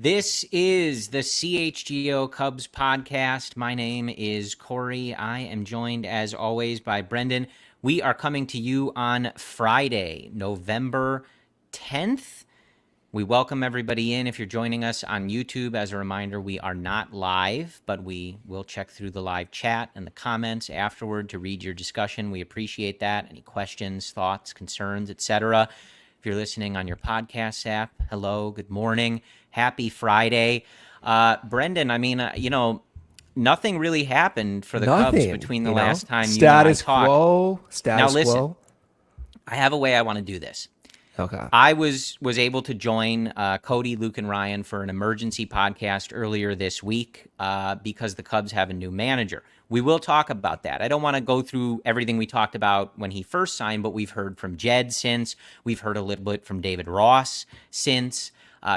This is the CHGO Cubs Podcast. My name is Corey. I am joined, as always, by Brendan. We are coming to you on Friday, November 10th. We welcome everybody in. If you're joining us on YouTube, as a reminder, we are not live, but we will check through the live chat and the comments afterward to read your discussion. We appreciate that. Any questions, thoughts, concerns, etc. If you're listening on your podcast app, hello, good morning, happy Friday. Brendan, I mean, nothing really happened for the Cubs between the last time you and I talked. Status quo. I have a way I want to do this. Okay. I was able to join Cody, Luke, and Ryan for an emergency podcast earlier this week because the Cubs have a new manager. We will talk about that. I don't want to go through everything we talked about when he first signed, but we've heard from Jed since. We've heard a little bit from David Ross since.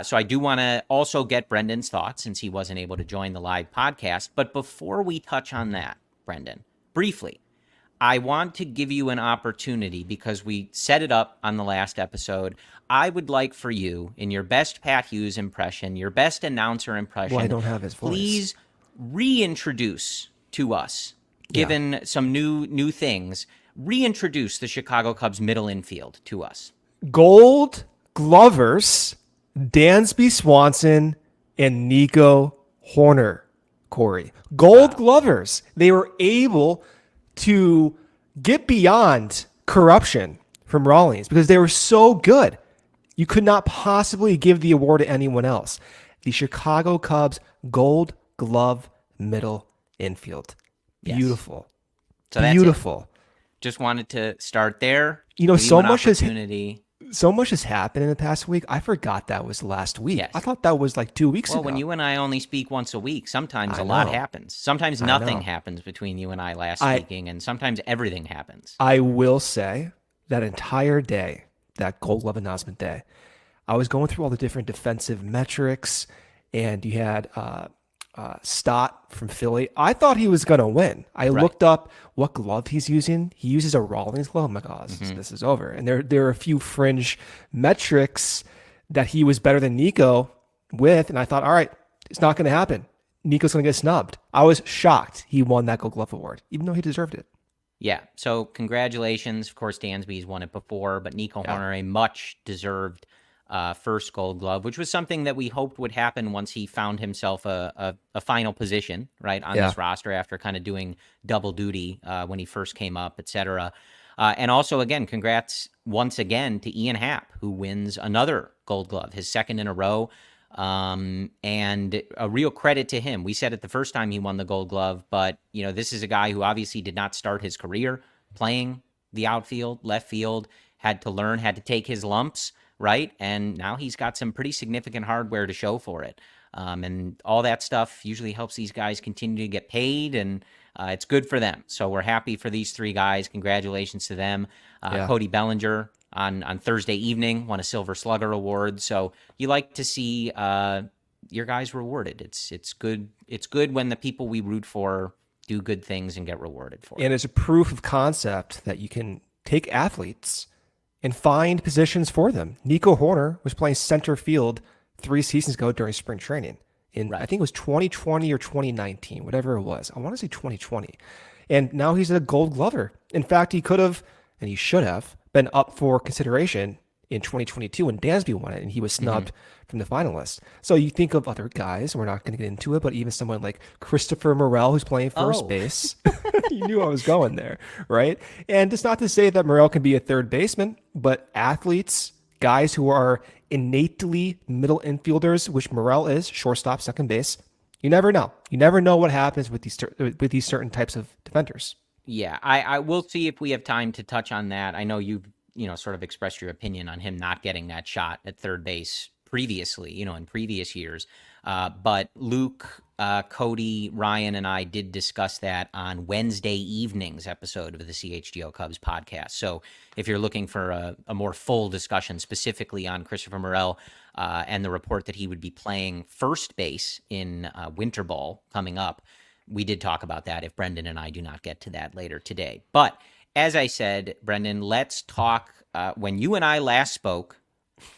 So I do want to also get Brendan's thoughts since he wasn't able to join the live podcast. But before we touch on that, Brendan, briefly, I want to give you an opportunity because we set it up on the last episode. I would like for you, in your best Pat Hughes impression, your best announcer impression, I don't have his voice. Please reintroduce to us, given some new things, reintroduce the Chicago Cubs middle infield to us. Gold Glovers, Dansby Swanson, and Nico Hoerner, Corey. Gold Glovers. They were able to get beyond corruption from Rawlings because they were so good. You could not possibly give the award to anyone else. The Chicago Cubs Gold Glove middle infield. Beautiful. Yes. So beautiful. Just wanted to start there. So much has happened in the past week. I forgot that was last week. Yes. I thought that was like 2 weeks ago. Well, when you and I only speak once a week, sometimes a lot happens. Sometimes nothing happens between you and I speaking, and sometimes everything happens. I will say that entire day, that Gold Glove announcement day, I was going through all the different defensive metrics, and you had Stott from Philly. I thought he was going to win. I looked up what glove he's using. He uses a Rawlings glove. I'm like, oh, this is over. And there are a few fringe metrics that he was better than Nico with. And I thought, all right, it's not going to happen. Nico's going to get snubbed. I was shocked he won that Gold Glove award, even though he deserved it. Yeah. So congratulations. Of course, Dansby's won it before, but Nico Hoerner, a much deserved first Gold Glove, which was something that we hoped would happen once he found himself a final position, right, on this roster after kind of doing double duty when he first came up, etc. And also, again, congrats once again to Ian Happ, who wins another Gold Glove, his second in a row, and a real credit to him. We said it the first time he won the Gold Glove, but, this is a guy who obviously did not start his career playing the outfield, left field, had to learn, had to take his lumps, right? And now he's got some pretty significant hardware to show for it. And all that stuff usually helps these guys continue to get paid, and it's good for them. So we're happy for these three guys. Congratulations to them. Cody Bellinger on Thursday evening won a Silver Slugger Award. So you like to see your guys rewarded. It's good. It's good when the people we root for do good things and get rewarded for it. And it's a proof of concept that you can take athletes and find positions for them. Nico Hoerner was playing center field 3 seasons ago during spring training. I think it was 2020 or 2019, whatever it was. I want to say 2020. And now he's a Gold Glover. In fact, he could have, and he should have, been up for consideration in 2022 when Dansby won it, and he was snubbed from the finalists. So you think of other guys, we're not going to get into it, but even someone like Christopher Morel, who's playing first base. You knew I was going there, right? And it's not to say that Morel can be a third baseman, but athletes, guys who are innately middle infielders, which Morel is, shortstop, second base, you never know. You never know what happens with these certain types of defenders. Yeah, I will see if we have time to touch on that. I know you've sort of expressed your opinion on him not getting that shot at third base previously, in previous years. But Luke, Cody, Ryan, and I did discuss that on Wednesday evening's episode of the CHGO Cubs podcast. So if you're looking for a more full discussion specifically on Christopher Morel and the report that he would be playing first base in winter ball coming up, we did talk about that if Brendan and I do not get to that later today. But as I said, Brendan, let's talk. When you and I last spoke,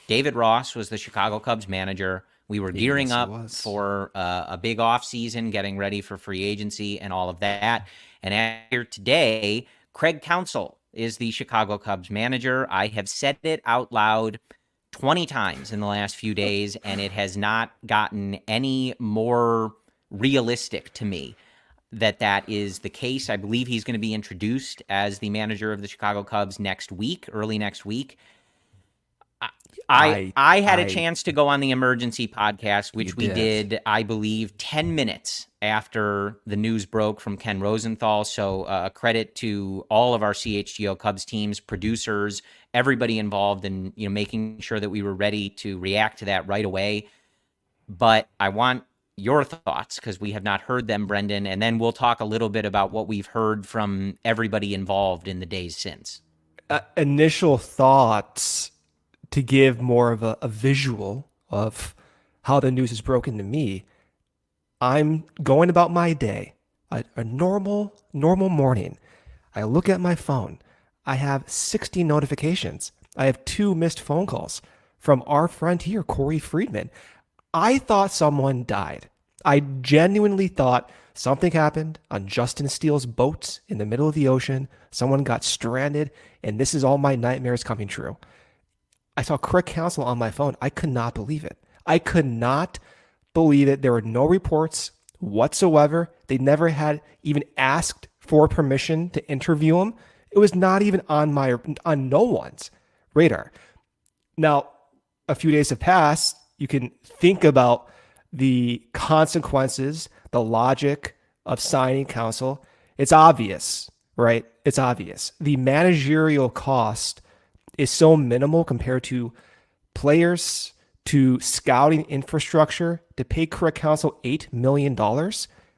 David Ross was the Chicago Cubs manager. We were gearing Yes, he up was. for a big offseason, getting ready for free agency and all of that. And here today, Craig Counsell is the Chicago Cubs manager. I have said it out loud 20 times in the last few days, and it has not gotten any more realistic to me that is the case. I believe he's going to be introduced as the manager of the Chicago Cubs next week, early next week. I had a chance to go on the emergency podcast, which we did, I believe, 10 minutes after the news broke from Ken Rosenthal. So credit to all of our CHGO Cubs teams, producers, everybody involved in making sure that we were ready to react to that right away. But I want your thoughts, because we have not heard them, Brendan, and then we'll talk a little bit about what we've heard from everybody involved in the days since. Initial thoughts, to give more of a visual of how the news is broken to me. I'm going about my day, a normal morning. I look at my phone. I have 60 notifications. I have 2 missed phone calls from our friend here, Corey Friedman. I thought someone died. I genuinely thought something happened on Justin Steele's boat in the middle of the ocean. Someone got stranded, and this is all my nightmares coming true. I saw Craig Counsell on my phone. I could not believe it. I could not believe it. There were no reports whatsoever. They never had even asked for permission to interview him. It was not even on no one's radar. Now, a few days have passed. You can think about the consequences, the logic of signing Counsell. It's obvious, right? It's obvious. The managerial cost is so minimal compared to players, to scouting infrastructure, to pay Craig Counsell $8 million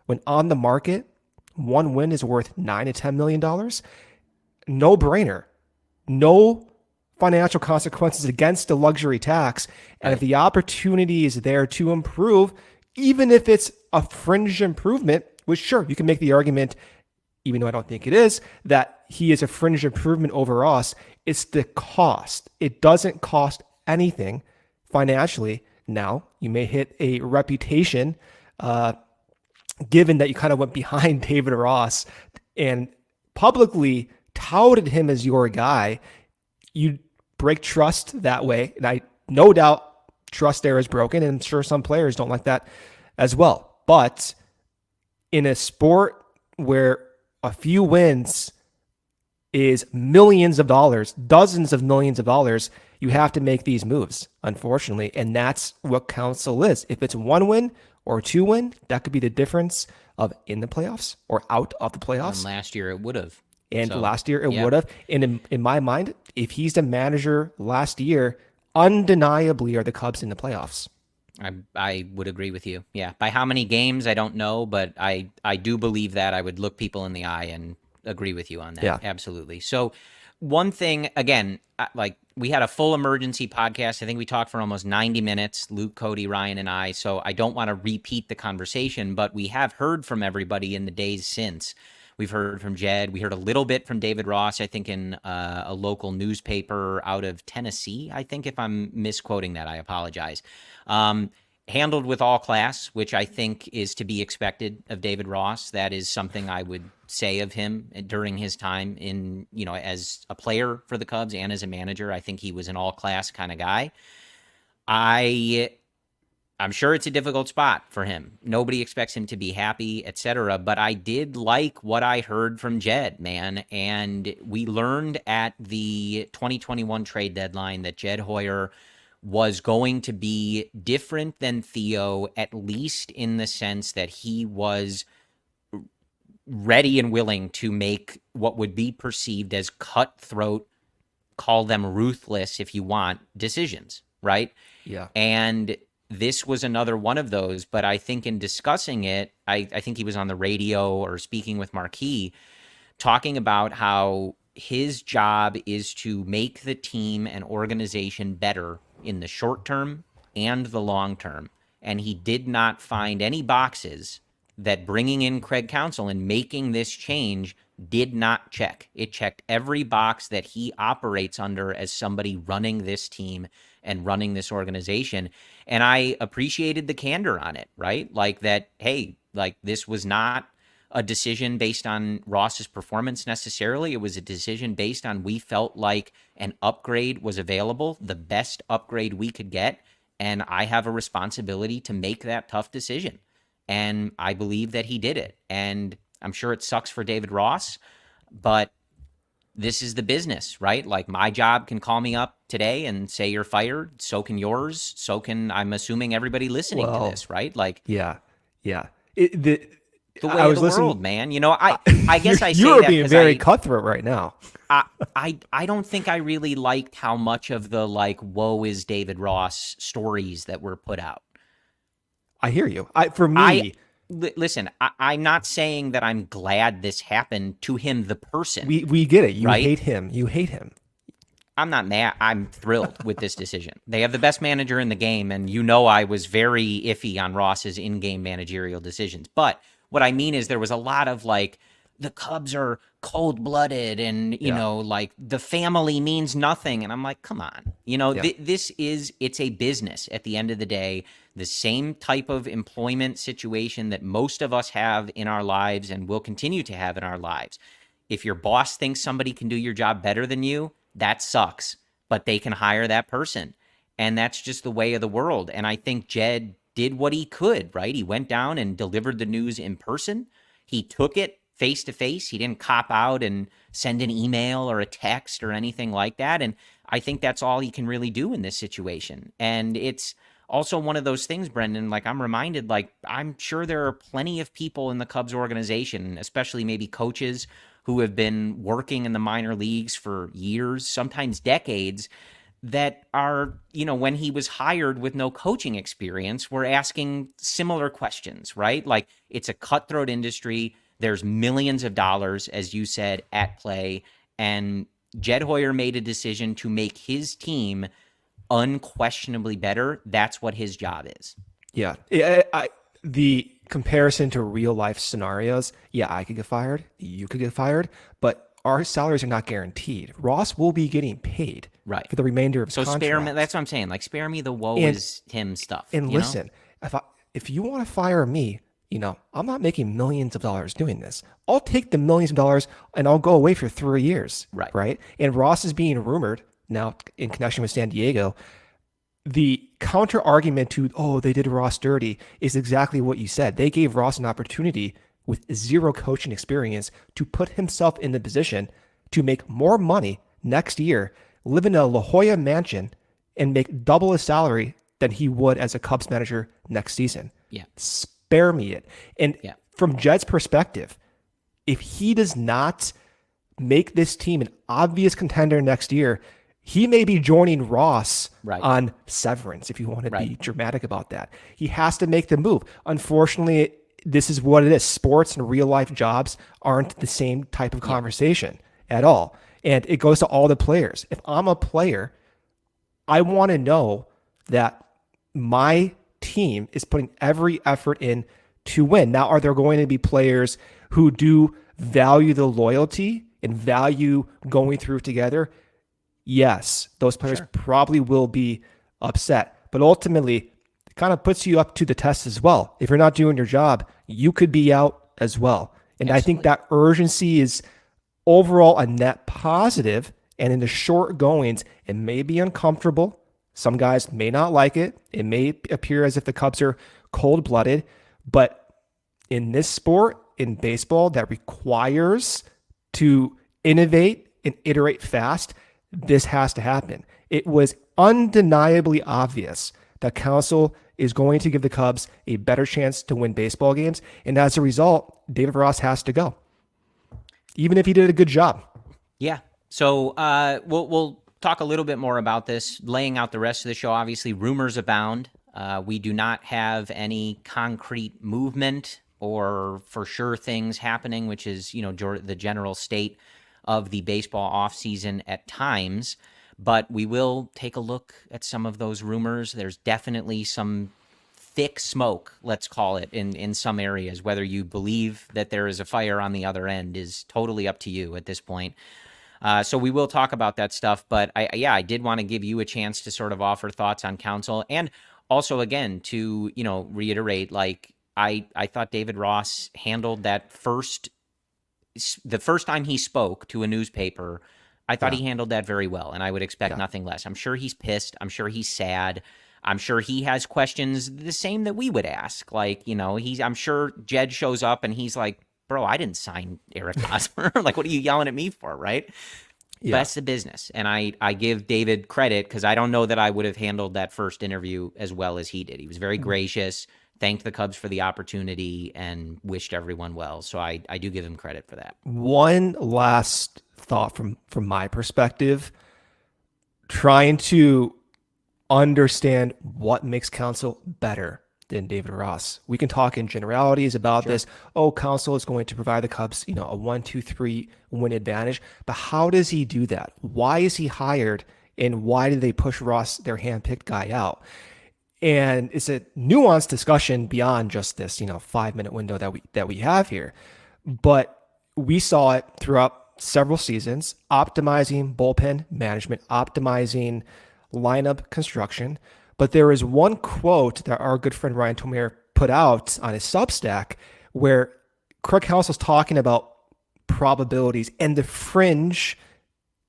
when on the market, 1 win is worth $9 to $10 million. No brainer. No financial consequences against the luxury tax. And if the opportunity is there to improve, even if it's a fringe improvement, which sure, you can make the argument, even though I don't think it is, that he is a fringe improvement over us, it's the cost. It doesn't cost anything financially. Now, you may hit a reputation, given that you kind of went behind David Ross and publicly touted him as your guy. You break trust that way. And I no doubt trust there is broken, and I'm sure some players don't like that as well. But in a sport where a few wins is millions of dollars, dozens of millions of dollars, you have to make these moves, unfortunately. And that's what Counsell is. If it's 1 win or 2 win, that could be the difference of in the playoffs or out of the playoffs. And last year it would have. And last year it would have. And in my mind, if he's the manager last year, undeniably are the Cubs in the playoffs. I would agree with you. Yeah. By how many games, I don't know, but I do believe that. I would look people in the eye and agree with you on that. Yeah. Absolutely. So one thing, again, like we had a full emergency podcast. I think we talked for almost 90 minutes, Luke, Cody, Ryan, and I. So I don't want to repeat the conversation, but we have heard from everybody in the days since. We've heard from Jed. We heard a little bit from David Ross, I think, in a local newspaper out of Tennessee. I think if I'm misquoting that, I apologize. Handled with all class, which I think is to be expected of David Ross. That is something I would say of him during his time in, as a player for the Cubs and as a manager. I think he was an all class kind of guy. I'm sure it's a difficult spot for him. Nobody expects him to be happy, etc. But I did like what I heard from Jed, man. And we learned at the 2021 trade deadline that Jed Hoyer was going to be different than Theo, at least in the sense that he was ready and willing to make what would be perceived as cutthroat, call them ruthless if you want, decisions, right? Yeah. And this was another one of those, but I think in discussing it, I think he was on the radio or speaking with Marquis, talking about how his job is to make the team and organization better in the short term and the long term. And he did not find any boxes that bringing in Craig Counsell and making this change did not check. It checked every box that he operates under as somebody running this team and running this organization. And I appreciated the candor on it, right? Like that, hey, like this was not a decision based on Ross's performance necessarily. It was a decision based on we felt like an upgrade was available, the best upgrade we could get. And I have a responsibility to make that tough decision. And I believe that he did it. And I'm sure it sucks for David Ross, but this is the business, right? Like my job can call me up today and say you're fired. So can yours. So can, I'm assuming, everybody listening to this, right? Like, yeah. the way of the world, man. You know, I guess I say you're that being very cutthroat right now. I don't think I really liked how much of the like woe is David Ross stories that were put out. I hear you. Listen, I'm not saying that I'm glad this happened to him, the person. We get it. You right? hate him. You hate him. I'm not mad. I'm thrilled with this decision. They have the best manager in the game, and you know I was very iffy on Ross's in-game managerial decisions. But what I mean is there was a lot of like, the Cubs are cold-blooded and, you know, like the family means nothing. And I'm like, come on. You know, it's a business at the end of the day, the same type of employment situation that most of us have in our lives and will continue to have in our lives. If your boss thinks somebody can do your job better than you, that sucks, but they can hire that person. And that's just the way of the world. And I think Jed did what he could, right? He went down and delivered the news in person. He took it face to face. He didn't cop out and send an email or a text or anything like that. And I think that's all he can really do in this situation. And it's also one of those things, Brendan, like I'm reminded, like I'm sure there are plenty of people in the Cubs organization, especially maybe coaches who have been working in the minor leagues for years, sometimes decades, that are, you know, when he was hired with no coaching experience, were asking similar questions, right? Like it's a cutthroat industry. There's millions of dollars, as you said, at play. And Jed Hoyer made a decision to make his team unquestionably better. That's what his job is. Yeah. The comparison to real life scenarios, I could get fired. You could get fired. But our salaries are not guaranteed. Ross will be getting paid for the remainder of his contract. Spare me. That's what I'm saying. Like, spare me the woe is him stuff. And listen, if you want to fire me, you know, I'm not making millions of dollars doing this. I'll take the millions of dollars and I'll go away for 3 years. Right. And Ross is being rumored now in connection with San Diego. The counter argument to, they did Ross dirty is exactly what you said. They gave Ross an opportunity with zero coaching experience to put himself in the position to make more money next year, live in a La Jolla mansion, and make double his salary than he would as a Cubs manager next season. Yeah. Spare me it. And from Jed's perspective, if he does not make this team an obvious contender next year, he may be joining Ross on severance, if you want to be dramatic about that. He has to make the move. Unfortunately, this is what it is. Sports and real life jobs aren't the same type of conversation at all. And it goes to all the players. If I'm a player, I want to know that my team is putting every effort in to win. Now, are there going to be players who do value the loyalty and value going through together? Yes, those players probably will be upset, but ultimately it kind of puts you up to the test as well. If you're not doing your job, you could be out as well. And I think that urgency is overall a net positive. And in the short goings, it may be uncomfortable. Some guys may not like it. It may appear as if the Cubs are cold-blooded, but in this sport, in baseball, that requires to innovate and iterate fast, this has to happen. It was undeniably obvious that Counsell is going to give the Cubs a better chance to win baseball games, and as a result, David Ross has to go, even if he did a good job. Yeah. So we'll talk a little bit more about this, laying out the rest of the show. Obviously, rumors abound. We do not have any concrete movement or for sure things happening, which is, you know, the general state of the baseball offseason at times. But we will take a look at some of those rumors. There's definitely some thick smoke, let's call it, in some areas. Whether you believe that there is a fire on the other end is totally up to you at this point. So we will talk about that stuff. But I did want to give you a chance to sort of offer thoughts on Counsell, and also again to reiterate, like I thought David Ross handled that the first time he spoke to a newspaper. I thought he handled that very well, and I would expect nothing less. I'm sure he's pissed. I'm sure he's sad. I'm sure he has questions the same that we would ask. Like, I'm sure Jed shows up and he's like, bro, I didn't sign Eric Hosmer. Like, what are you yelling at me for, right? Yeah. That's the business. And I give David credit because I don't know that I would have handled that first interview as well as he did. He was very gracious, thanked the Cubs for the opportunity, and wished everyone well. So I do give him credit for that. One last thought from my perspective, trying to understand what makes Counsell better than David Ross. We can talk in generalities about this. Oh, Counsell is going to provide the Cubs, a 1-2-3 win advantage. But how does he do that? Why is he hired? And why did they push Ross, their handpicked guy, out? And it's a nuanced discussion beyond just this, 5-minute window that we have here. But we saw it throughout several seasons, optimizing bullpen management, optimizing lineup construction. But there is one quote that our good friend Ryan Tomer put out on his Substack where Craig Counsell is talking about probabilities and the fringe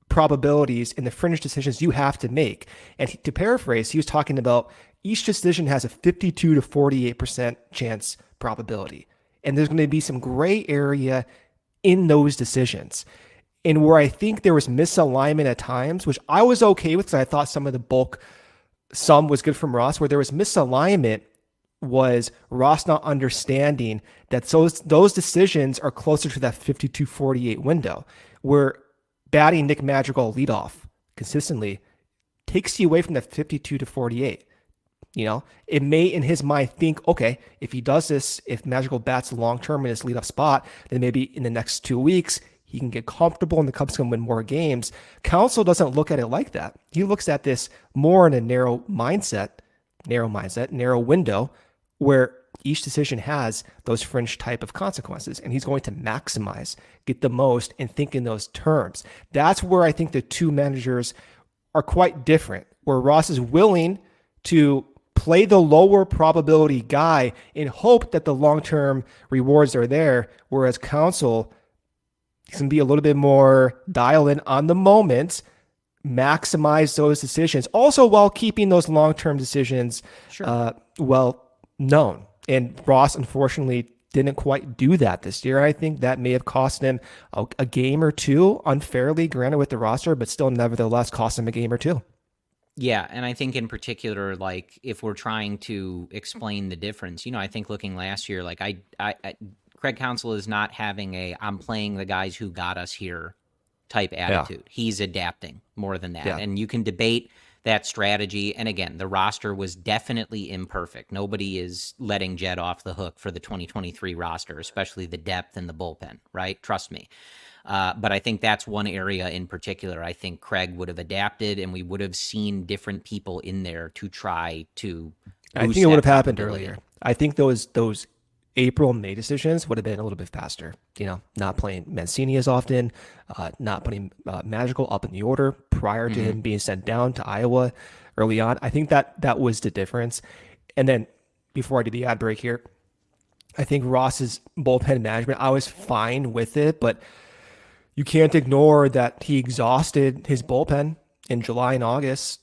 probabilities and the fringe decisions you have to make. And to paraphrase, he was talking about each decision has a 52 to 48% chance probability. And there's going to be some gray area in those decisions. And where I think there was misalignment at times, which I was okay with because I thought some of the bulk, some was good from Ross, where there was misalignment was Ross not understanding that those decisions are closer to that 52-48 window, where batting Nick Madrigal leadoff consistently takes you away from that 52 to 48. It may in his mind think, okay, if he does this, if Madrigal bats long-term in his leadoff spot, then maybe in the next 2 weeks, he can get comfortable and the Cubs can win more games. Counsell doesn't look at it like that. He looks at this more in a narrow window where each decision has those fringe type of consequences, and he's going to maximize, get the most, and think in those terms. That's where I think the two managers are quite different, where Ross is willing to play the lower probability guy in hope that the long-term rewards are there, whereas Counsell can be a little bit more dial in on the moment, maximize those decisions, also while keeping those long-term decisions well known. And Ross, unfortunately, didn't quite do that this year. I think that may have cost him a game or two unfairly, granted with the roster, but still nevertheless cost him a game or two. Yeah, and I think in particular, like if we're trying to explain the difference, I think looking last year, like Craig Counsell is not having I'm playing the guys who got us here type attitude. Yeah. He's adapting more than that. Yeah. And you can debate that strategy. And again, the roster was definitely imperfect. Nobody is letting Jed off the hook for the 2023 roster, especially the depth and the bullpen, right? Trust me. But I think that's one area in particular. I think Craig would have adapted and we would have seen different people in there to try to I think it would have happened earlier. I think those April, May decisions would have been a little bit faster. Not playing Mancini as often, not putting Madrigal up in the order prior to him being sent down to Iowa early on. I think that was the difference. And then before I do the ad break here, I think Ross's bullpen management, I was fine with it, but you can't ignore that he exhausted his bullpen in July and August,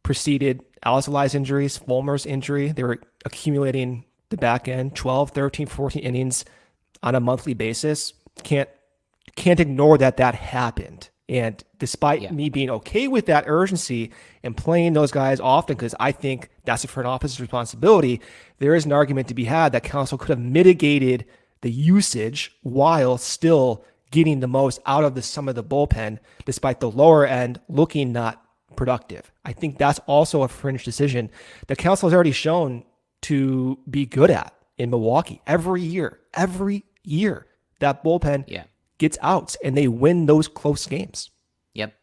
preceded Alzolai's injuries, Fulmer's injury. They were accumulating the back end, 12, 13, 14 innings on a monthly basis. Can't ignore that happened. And despite me being okay with that urgency and playing those guys often, because I think that's a front office's responsibility, there is an argument to be had that Counsell could have mitigated the usage while still getting the most out of some of the bullpen, despite the lower end looking not productive. I think that's also a fringe decision that Counsell has already shown to be good at in Milwaukee. Every year, that bullpen gets outs and they win those close games. Yep.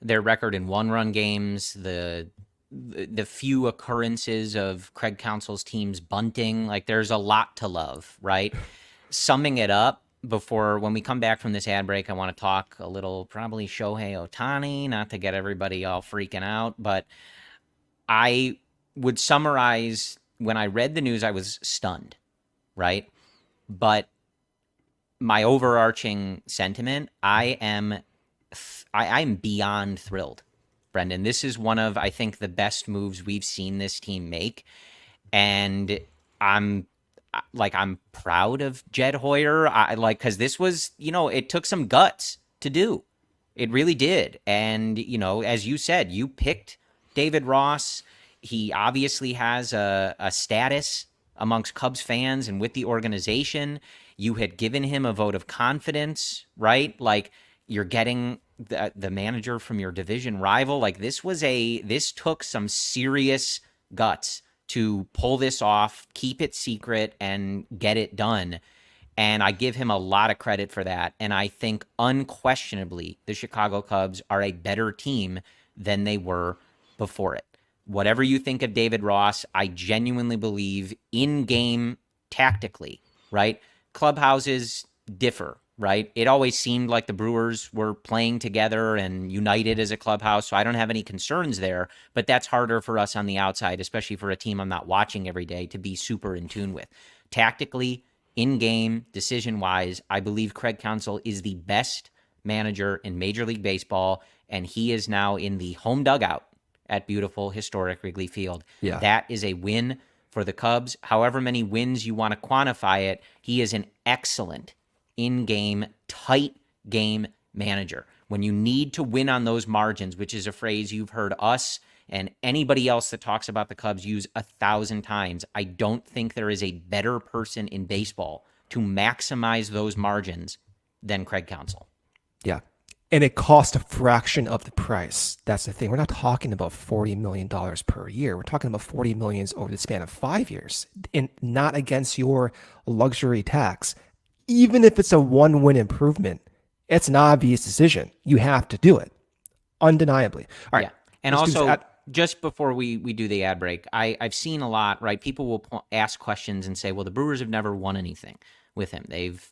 Their record in one-run games, the few occurrences of Craig Counsell's teams bunting, like there's a lot to love, right? Summing it up, before when we come back from this ad break, I want to talk a little probably Shohei Ohtani, not to get everybody all freaking out, but I would summarize when I read the news, I was stunned, right? But my overarching sentiment, I'm beyond thrilled, Brendan. This is one of, I think, the best moves we've seen this team make. And I'm proud of Jed Hoyer. Because this was, it took some guts to do. It really did. And, as you said, you picked David Ross. He obviously has a status amongst Cubs fans and with the organization. You had given him a vote of confidence, right? Like, you're getting the manager from your division rival. Like, this took some serious guts to pull this off, keep it secret, and get it done. And I give him a lot of credit for that. And I think unquestionably the Chicago Cubs are a better team than they were before it. Whatever you think of David Ross, I genuinely believe in-game tactically, right? Clubhouses differ, right? It always seemed like the Brewers were playing together and united as a clubhouse, so I don't have any concerns there, but that's harder for us on the outside, especially for a team I'm not watching every day, to be super in tune with. Tactically, in-game, decision-wise, I believe Craig Counsell is the best manager in Major League Baseball, and he is now in the home dugout at beautiful, historic Wrigley Field. Yeah. That is a win for the Cubs. However many wins you want to quantify it, he is an excellent in-game, tight game manager. When you need to win on those margins, which is a phrase you've heard us and anybody else that talks about the Cubs use 1,000 times, I don't think there is a better person in baseball to maximize those margins than Craig Counsell. Yeah. And it costs a fraction of the price. That's the thing. We're not talking about $40 million per year. We're talking about $40 million over the span of 5 years, and not against your luxury tax. Even if it's a one-win improvement, it's an obvious decision. You have to do it, undeniably. All right. Yeah. And also, just before we do the ad break, I've seen a lot, right? People will ask questions and say, well, the Brewers have never won anything with him. They've,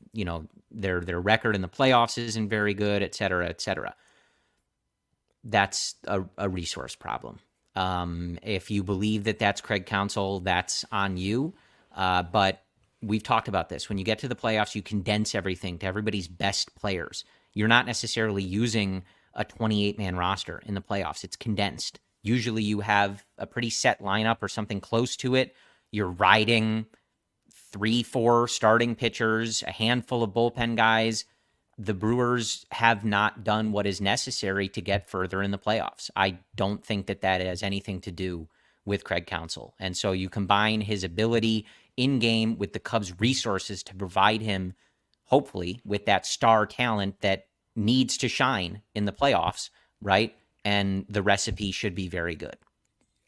their record in the playoffs isn't very good, et cetera, et cetera. That's a resource problem. If you believe that that's Craig Counsell, that's on you. But we've talked about this. When you get to the playoffs, you condense everything to everybody's best players. You're not necessarily using a 28-man roster in the playoffs. It's condensed. Usually you have a pretty set lineup or something close to it. You're riding 3-4 starting pitchers, a handful of bullpen guys. The Brewers have not done what is necessary to get further in the playoffs. I don't think that has anything to do with Craig Counsell. And so you combine his ability in-game with the Cubs' resources to provide him, hopefully, with that star talent that needs to shine in the playoffs, right? And the recipe should be very good.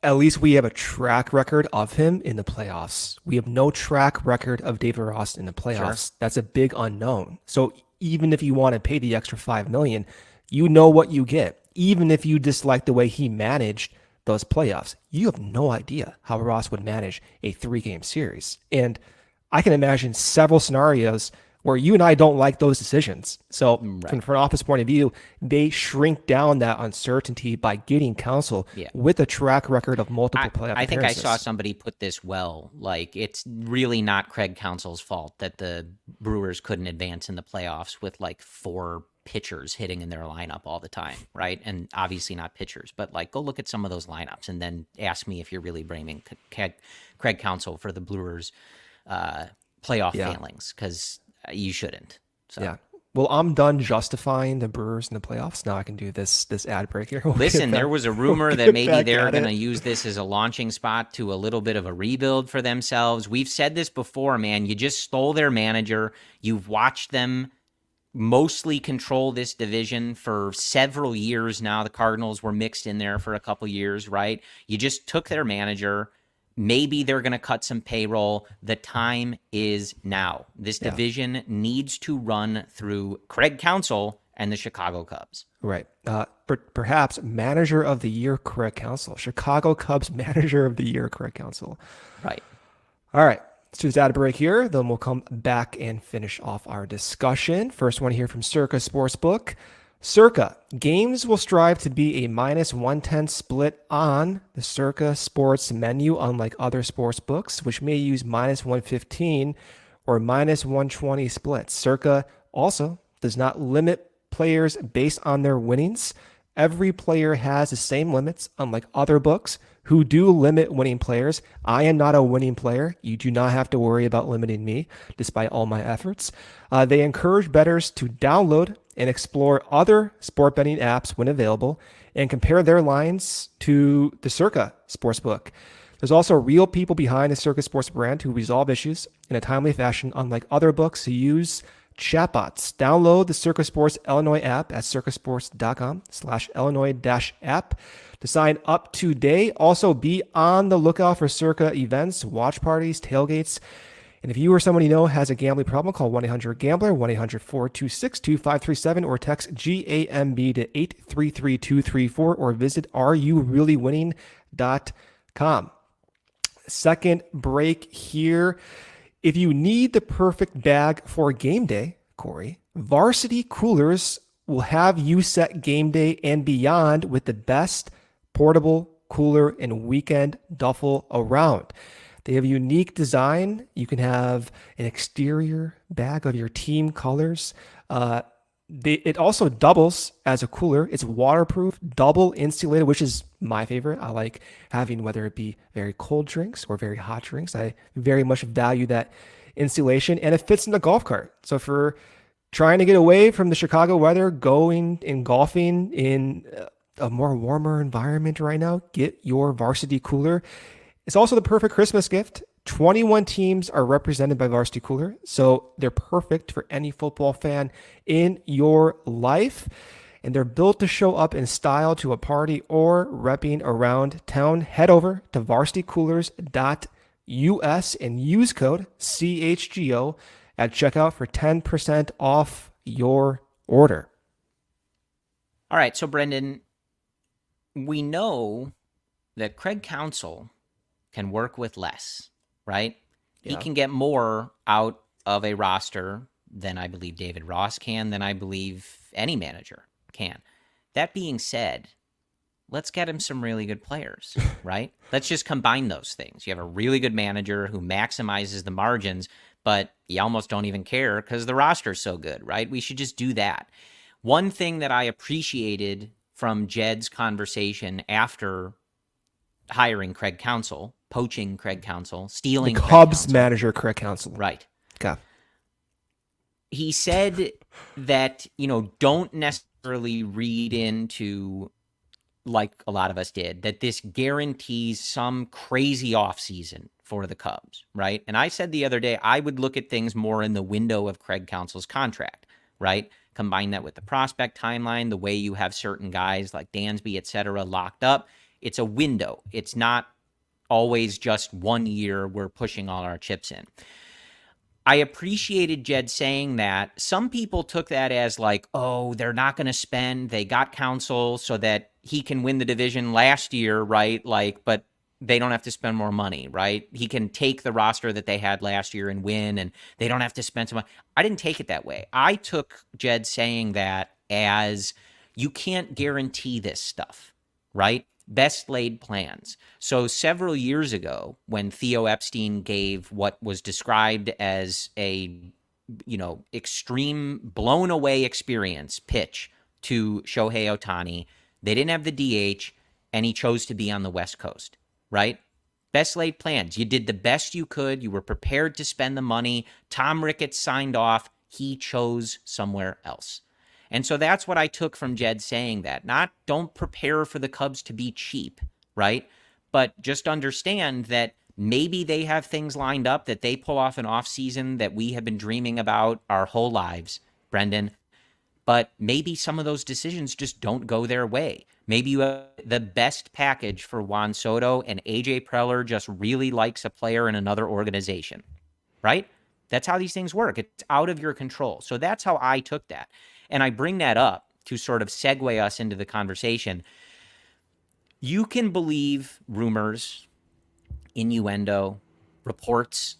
At least we have a track record of him in the playoffs. We have no track record of David Ross in the playoffs. Sure. That's a big unknown. So even if you want to pay the extra $5 million, you know what you get. Even if you dislike the way he managed those playoffs, you have no idea how Ross would manage a 3-game series. And I can imagine several scenarios where you and I don't like those decisions. So from an office point of view, they shrink down that uncertainty by getting Counsell with a track record of multiple playoff appearances. I think I saw somebody put this well, like it's really not Craig Counsell's fault that the Brewers couldn't advance in the playoffs with like 4 pitchers hitting in their lineup all the time, right? And obviously not pitchers, but like go look at some of those lineups and then ask me if you're really blaming Craig Counsell for the Brewers' playoff failings, because you shouldn't. So. Yeah. Well, I'm done justifying the Brewers in the playoffs. Now I can do this ad break here. Listen, there was a rumor that maybe they're going to use this as a launching spot to a little bit of a rebuild for themselves. We've said this before, man. You just stole their manager. You've watched them mostly control this division for several years now. The Cardinals were mixed in there for a couple years, right? You just took their manager. Maybe they're going to cut some payroll. The time is now. This division needs to run through Craig Counsell and the Chicago Cubs. Right. Perhaps manager of the year, Craig Counsell. Chicago Cubs manager of the year, Craig Counsell. Right. All right. let's do this ad break here. Then we'll come back and finish off our discussion. First one here from Circa Sportsbook. Circa, games will strive to be a -110 split on the Circa Sports menu, unlike other sports books, which may use -115 or -120 splits. Circa also does not limit players based on their winnings. Every player has the same limits, unlike other books who do limit winning players. I am not a winning player. You do not have to worry about limiting me, despite all my efforts. They encourage bettors to download and explore other sport betting apps when available and compare their lines to the Circa Sportsbook. There's also real people behind the Circa Sports brand who resolve issues in a timely fashion, unlike other books who use chatbots. Download the Circa Sports Illinois app at circasports.com/Illinois-app to sign up today. Also, be on the lookout for Circa events, watch parties, tailgates. And if you or someone you know has a gambling problem, call 1-800-GAMBLER, 1-800-426-2537, or text GAMB to 833-234, or visit areyoureallywinning.com. Second break here. If you need the perfect bag for game day, Corey, Varsity Coolers will have you set game day and beyond with the best portable cooler and weekend duffel around. They have a unique design. You can have an exterior bag of your team colors. It also doubles as a cooler. It's waterproof, double insulated, which is my favorite. I like having, whether it be very cold drinks or very hot drinks. I very much value that insulation, and it fits in the golf cart. So for trying to get away from the Chicago weather, going and golfing in a more warmer environment right now, get your Varsity Cooler. It's also the perfect Christmas gift. 21 teams are represented by Varsity Cooler, so they're perfect for any football fan in your life. And they're built to show up in style to a party or repping around town. Head over to varsitycoolers.us and use code CHGO at checkout for 10% off your order. All right, so Brendan, we know that Craig Counsell can work with less, right? Yeah. He can get more out of a roster than I believe David Ross can, than I believe any manager can. That being said, let's get him some really good players, right? Let's just combine those things. You have a really good manager who maximizes the margins, but you almost don't even care because the roster's so good, right? We should just do that. One thing that I appreciated from Jed's conversation after hiring Craig Counsell, poaching Craig Counsell, stealing the Cubs manager, Craig Counsell. Right. Okay. He said that, don't necessarily read into, like a lot of us did, that this guarantees some crazy offseason for the Cubs, right? And I said the other day, I would look at things more in the window of Craig Counsell's contract, right? Combine that with the prospect timeline, the way you have certain guys like Dansby, et cetera, locked up. It's a window. It's not always just 1 year we're pushing all our chips in. I appreciated Jed saying that. Some people took that as like, oh, they're not going to spend. They got Counsell so that he can win the division last year, right? But they don't have to spend more money, right? He can take the roster that they had last year and win, and they don't have to spend some money. I didn't take it that way. I took Jed saying that as you can't guarantee this stuff, right? Best laid plans. So several years ago, when Theo Epstein gave what was described as a, extreme blown away experience pitch to Shohei Ohtani, they didn't have the DH, and he chose to be on the West Coast, right? Best laid plans. You did the best you could. You were prepared to spend the money. Tom Ricketts signed off. He chose somewhere else. And so that's what I took from Jed saying that. Not don't prepare for the Cubs to be cheap, right? But just understand that maybe they have things lined up that they pull off an offseason that we have been dreaming about our whole lives, Brendan. But maybe some of those decisions just don't go their way. Maybe you have the best package for Juan Soto and AJ Preller just really likes a player in another organization, right? That's how these things work. It's out of your control. So that's how I took that. And I bring that up to sort of segue us into the conversation. You can believe rumors, innuendo, reports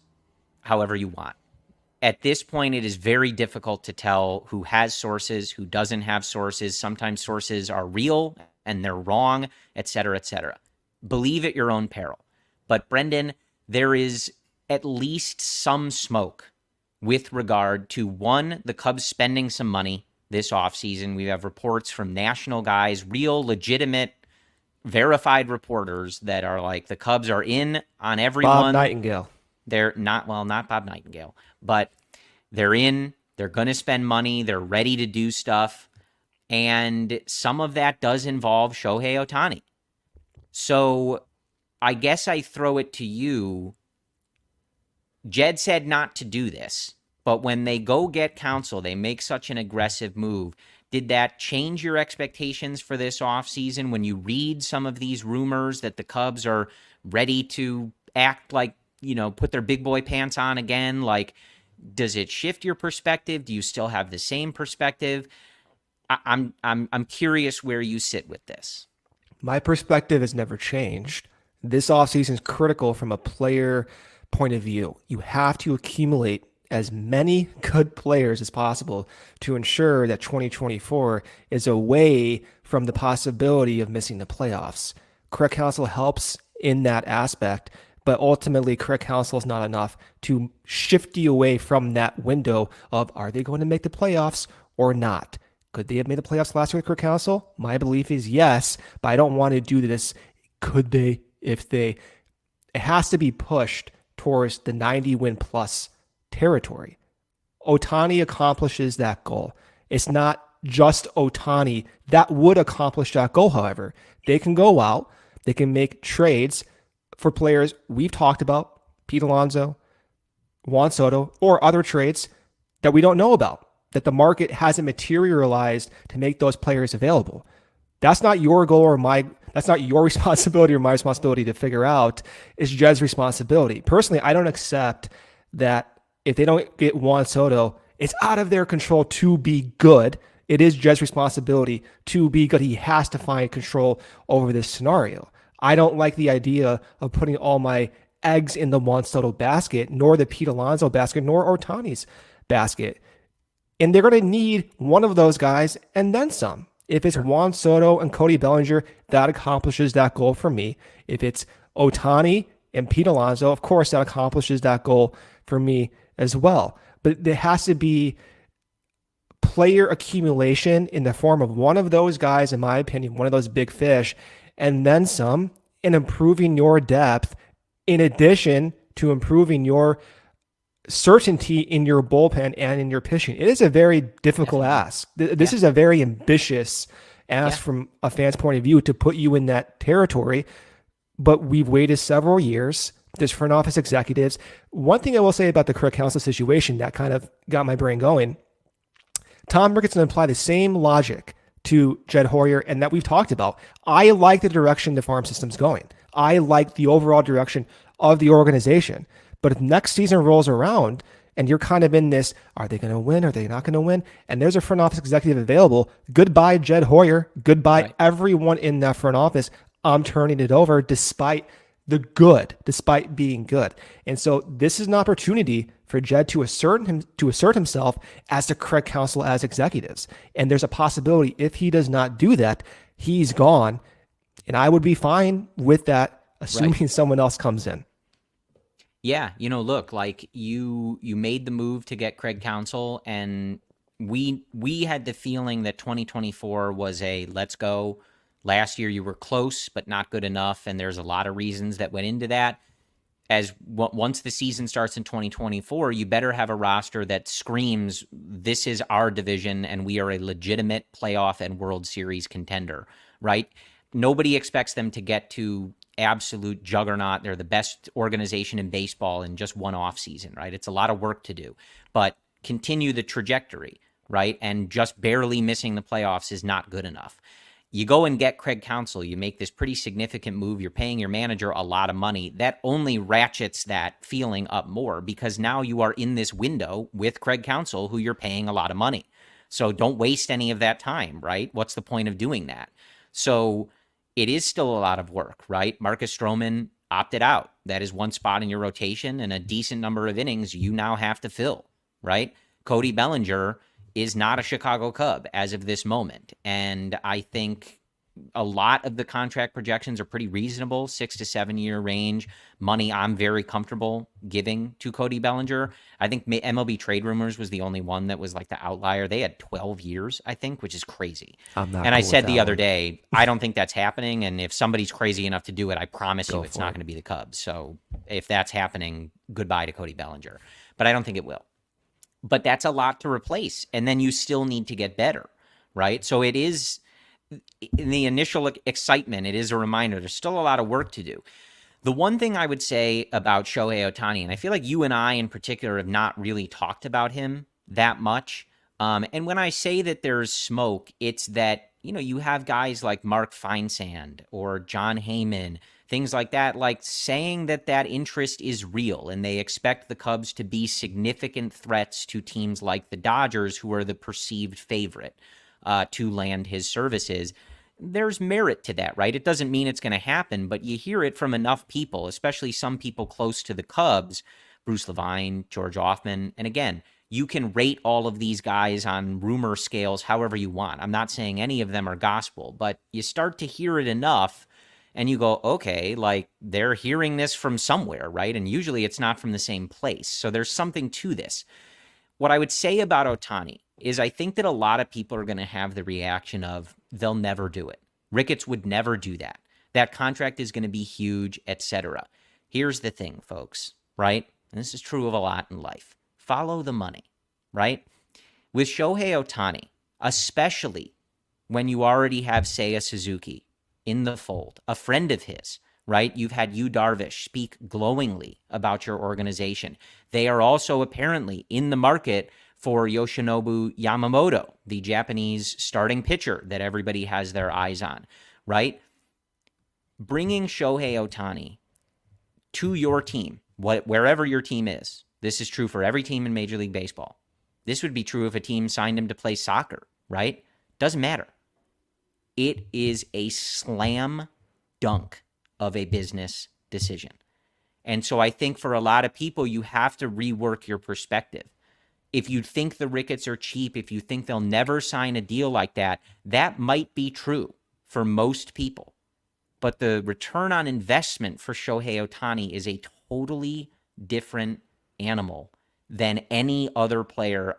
however you want. At this point, it is very difficult to tell who has sources, who doesn't have sources. Sometimes sources are real and they're wrong, et cetera, et cetera. Believe at your own peril. But Brendan, there is at least some smoke with regard to, one, the Cubs spending some money this offseason. We have reports from national guys, real, legitimate, verified reporters that are like, the Cubs are in on everyone. Bob Nightingale. They're not Bob Nightingale, but they're in, they're going to spend money, they're ready to do stuff, and some of that does involve Shohei Ohtani. So I guess I throw it to you. Jed said not to do this, but when they go get Counsell, they make such an aggressive move. Did that change your expectations for this offseason when you read some of these rumors that the Cubs are ready to act like, put their big boy pants on again? Like, does it shift your perspective? Do you still have the same perspective? I'm curious where you sit with this. My perspective has never changed. This offseason is critical from a player point of view. You have to accumulate as many good players as possible to ensure that 2024 is away from the possibility of missing the playoffs. Craig Counsell helps in that aspect, but ultimately Craig Counsell is not enough to shift you away from that window of, are they going to make the playoffs or not? Could they have made the playoffs last year with Craig Counsell? My belief is yes, but I don't want to do this. Could they, if they, it has to be pushed towards the 90 win plus territory. Ohtani accomplishes that goal. It's not just Ohtani that would accomplish that goal, however. They can go out, they can make trades for players we've talked about, Pete Alonso, Juan Soto, or other trades that we don't know about, that the market hasn't materialized to make those players available. That's not your goal or that's not your responsibility or my responsibility to figure out. It's Jed's responsibility. Personally, I don't accept that if they don't get Juan Soto, it's out of their control to be good. It is Jed's responsibility to be good. He has to find control over this scenario. I don't like the idea of putting all my eggs in the Juan Soto basket, nor the Pete Alonso basket, nor Ohtani's basket. And they're going to need one of those guys and then some. If it's Juan Soto and Cody Bellinger, that accomplishes that goal for me. If it's Ohtani and Pete Alonso, of course, that accomplishes that goal for me as well. But there has to be player accumulation in the form of one of those guys, in my opinion, one of those big fish, and then some, in improving your depth, in addition to improving your certainty in your bullpen and in your pitching. It is a very difficult ask. This is a very ambitious ask from a fan's point of view to put you in that territory, but we've waited several years. There's front office executives. One thing I will say about the Craig Counsell situation that kind of got my brain going, Tom Ricketson applied the same logic to Jed Hoyer and that we've talked about. I like the direction the farm system's going. I like the overall direction of the organization. But if next season rolls around and you're kind of in this, are they going to win? Are they not going to win? And there's a front office executive available. Goodbye, Jed Hoyer. Goodbye, everyone in that front office. I'm turning it over despite being good. And so this is an opportunity for Jed to assert himself as the Craig Counsell as executives. And there's a possibility if he does not do that, he's gone. And I would be fine with that, assuming someone else comes in. Yeah, look, like you made the move to get Craig Counsell, and we had the feeling that 2024 was a let's go. Last year you were close, but not good enough, and there's a lot of reasons that went into that. As once the season starts in 2024, you better have a roster that screams, this is our division, and we are a legitimate playoff and World Series contender, right? Nobody expects them to get to absolute juggernaut. They're the best organization in baseball in just one off season, right? It's a lot of work to do, but continue the trajectory, right? And just barely missing the playoffs is not good enough. You go and get Craig Counsell, you make this pretty significant move, you're paying your manager a lot of money. That only ratchets that feeling up more because now you are in this window with Craig Counsell who you're paying a lot of money. So don't waste any of that time, right? What's the point of doing that? So it is still a lot of work, right? Marcus Stroman opted out. That is one spot in your rotation and a decent number of innings you now have to fill, right? Cody Bellinger is not a Chicago Cub as of this moment. And I think a lot of the contract projections are pretty reasonable, 6 to 7 year range. Money I'm very comfortable giving to Cody Bellinger. I think MLB Trade Rumors was the only one that was like the outlier. They had 12 years, I think, which is crazy. And I said the other day, I don't think that's happening. And if somebody's crazy enough to do it, I promise you it's not going to be the Cubs. So if that's happening, goodbye to Cody Bellinger. But I don't think it will. But that's a lot to replace. And then you still need to get better, right? So it is, in the initial excitement, it is a reminder there's still a lot of work to do. The one thing I would say about Shohei Ohtani, and I feel like you and I in particular have not really talked about him that much. And when I say that there's smoke, it's that, you have guys like Mark Feinsand or John Heyman, things like that, like saying that interest is real and they expect the Cubs to be significant threats to teams like the Dodgers, who are the perceived favorite to land his services. There's merit to that, right? It doesn't mean it's going to happen, but you hear it from enough people, especially some people close to the Cubs, Bruce Levine, George Hoffman. And again, you can rate all of these guys on rumor scales however you want. I'm not saying any of them are gospel, but you start to hear it enough and you go, okay, like they're hearing this from somewhere, right? And usually it's not from the same place. So there's something to this. What I would say about Ohtani is I think that a lot of people are going to have the reaction of they'll never do it. Ricketts would never do that. That contract is going to be huge, etc. Here's the thing, folks, right? And this is true of a lot in life. Follow the money, right? With Shohei Ohtani, especially when you already have Seiya Suzuki in the fold, a friend of his, right? You've had Yu Darvish speak glowingly about your organization. They are also apparently in the market for Yoshinobu Yamamoto, the Japanese starting pitcher that everybody has their eyes on, right? Bringing Shohei Ohtani to your team, wherever your team is, this is true for every team in Major League Baseball. This would be true if a team signed him to play soccer, right? Doesn't matter. It is a slam dunk of a business decision. And so I think for a lot of people, you have to rework your perspective. If you think the Ricketts are cheap, if you think they'll never sign a deal like that, that might be true for most people. But the return on investment for Shohei Ohtani is a totally different animal than any other player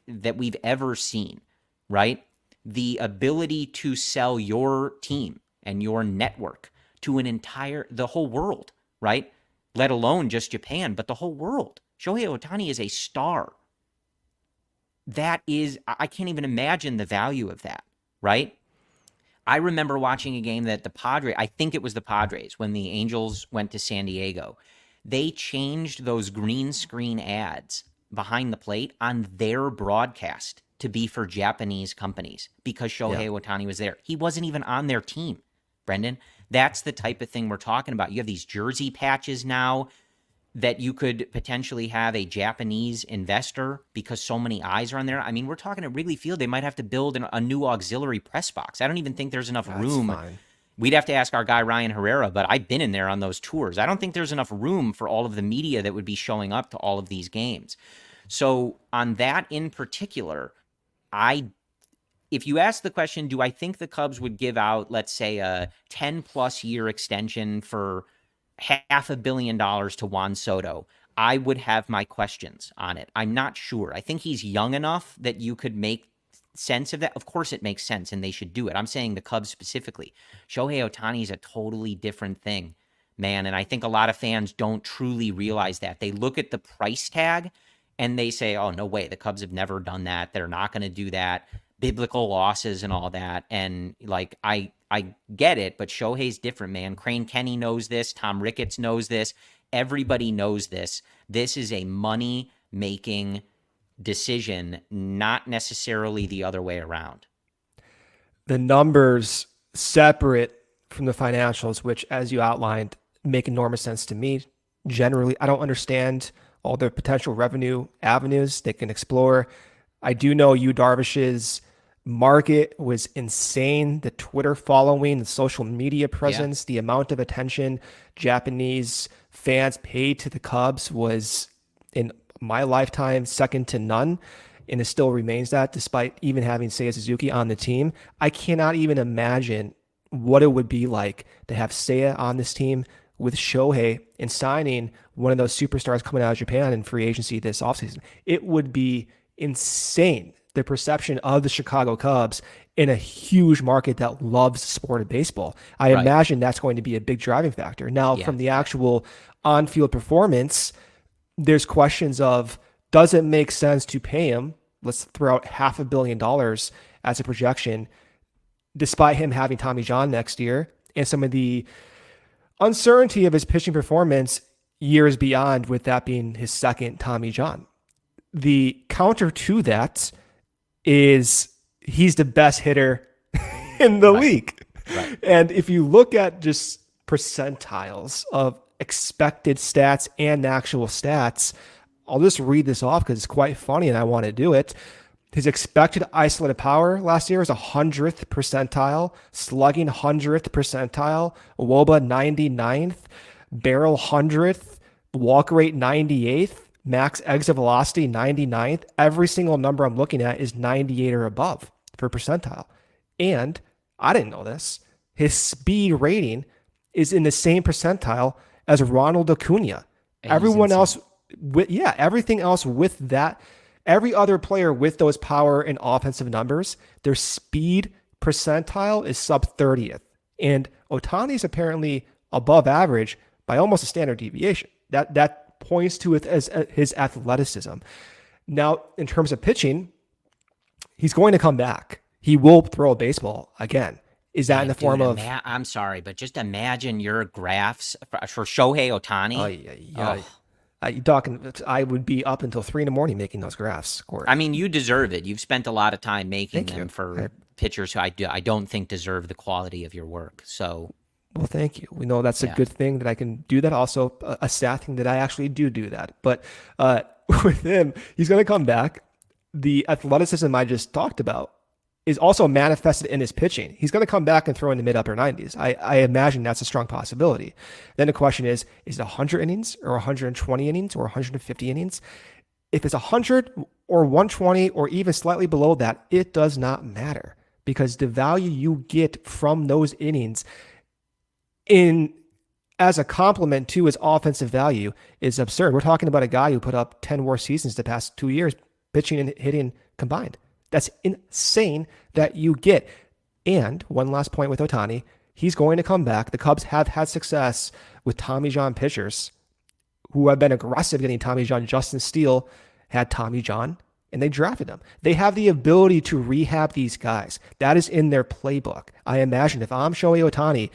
that we've ever seen, right? The ability to sell your team and your network to the whole world, right? Let alone just Japan, but the whole world. Shohei Ohtani is a star. I can't even imagine the value of that, right? I remember watching a game that I think it was the Padres, when the Angels went to San Diego. They changed those green screen ads behind the plate on their broadcast to be for Japanese companies because Shohei Ohtani was there. He wasn't even on their team, Brendan. That's the type of thing we're talking about. You have these jersey patches now that you could potentially have a Japanese investor because so many eyes are on there. I mean, we're talking at Wrigley Field, they might have to build a new auxiliary press box. I don't even think there's enough room. Fine. We'd have to ask our guy Ryan Herrera, but I've been in there on those tours. I don't think there's enough room for all of the media that would be showing up to all of these games. So on that in particular, if you ask the question, do I think the Cubs would give out, let's say, a 10-plus year extension for $500 million to Juan Soto, I would have my questions on it. I'm not sure. I think he's young enough that you could make sense of that. Of course it makes sense and they should do it. I'm saying the Cubs specifically. Shohei Ohtani is a totally different thing, man. And I think a lot of fans don't truly realize that. They look at the price tag and they say, oh, no way. The Cubs have never done that. They're not going to do that. Biblical losses and all that. And like, I get it, but Shohei's different, man. Crane Kenny knows this. Tom Ricketts knows this. Everybody knows this. This is a money-making decision, not necessarily the other way around. The numbers separate from the financials, which, as you outlined, make enormous sense to me. Generally, I don't understand all the potential revenue avenues they can explore. I do know Yu Darvish's market was insane. The Twitter following, the social media presence, the amount of attention Japanese fans paid to the Cubs was, in my lifetime, second to none. And it still remains that, despite even having Seiya Suzuki on the team. I cannot even imagine what it would be like to have Seiya on this team with Shohei and signing one of those superstars coming out of Japan in free agency this offseason. It would be insane, the perception of the Chicago Cubs in a huge market that loves the sport of baseball. I imagine that's going to be a big driving factor. Now, from the actual on-field performance, there's questions of, does it make sense to pay him? Let's throw out $500 million as a projection, despite him having Tommy John next year and some of the uncertainty of his pitching performance years beyond, with that being his second Tommy John. The counter to that is he's the best hitter in the league. Right. And if you look at just percentiles of expected stats and actual stats, I'll just read this off because it's quite funny and I want to do it. His expected isolated power last year was 100th percentile, slugging 100th percentile, WOBA 99th, barrel 100th, walk rate 98th, max exit velocity 99th. Every single number I'm looking at is 98 or above for percentile. And I didn't know this, his speed rating is in the same percentile as Ronald Acuna. Everyone else, everything else with that, every other player with those power and offensive numbers, their speed percentile is sub 30th. And Ohtani is apparently above average by almost a standard deviation. That points to it as his athleticism. Now, in terms of pitching, he's going to come back. He will throw a baseball again. Is that in the form of... I'm sorry, but just imagine your graphs for Shohei Ohtani. You talking? I would be up until 3 a.m. making those graphs, Corey. I mean, you deserve it. You've spent a lot of time making them for pitchers who I don't think deserve the quality of your work. So, well, thank you. We know that's a good thing that I can do that. Also, a sad thing that I actually do that. But with him, he's going to come back. The athleticism I just talked about is also manifested in his pitching. He's going to come back and throw in the mid-upper 90s. I imagine that's a strong possibility. Then the question is it 100 innings or 120 innings or 150 innings? If it's 100 or 120 or even slightly below that, it does not matter, because the value you get from those innings as a complement to his offensive value is absurd. We're talking about a guy who put up 10 worse seasons the past 2 years, pitching and hitting combined. That's insane that you get. And one last point with Ohtani, he's going to come back. The Cubs have had success with Tommy John pitchers who have been aggressive getting Tommy John. Justin Steele had Tommy John, and they drafted him. They have the ability to rehab these guys. That is in their playbook. I imagine if I'm Shohei Ohtani,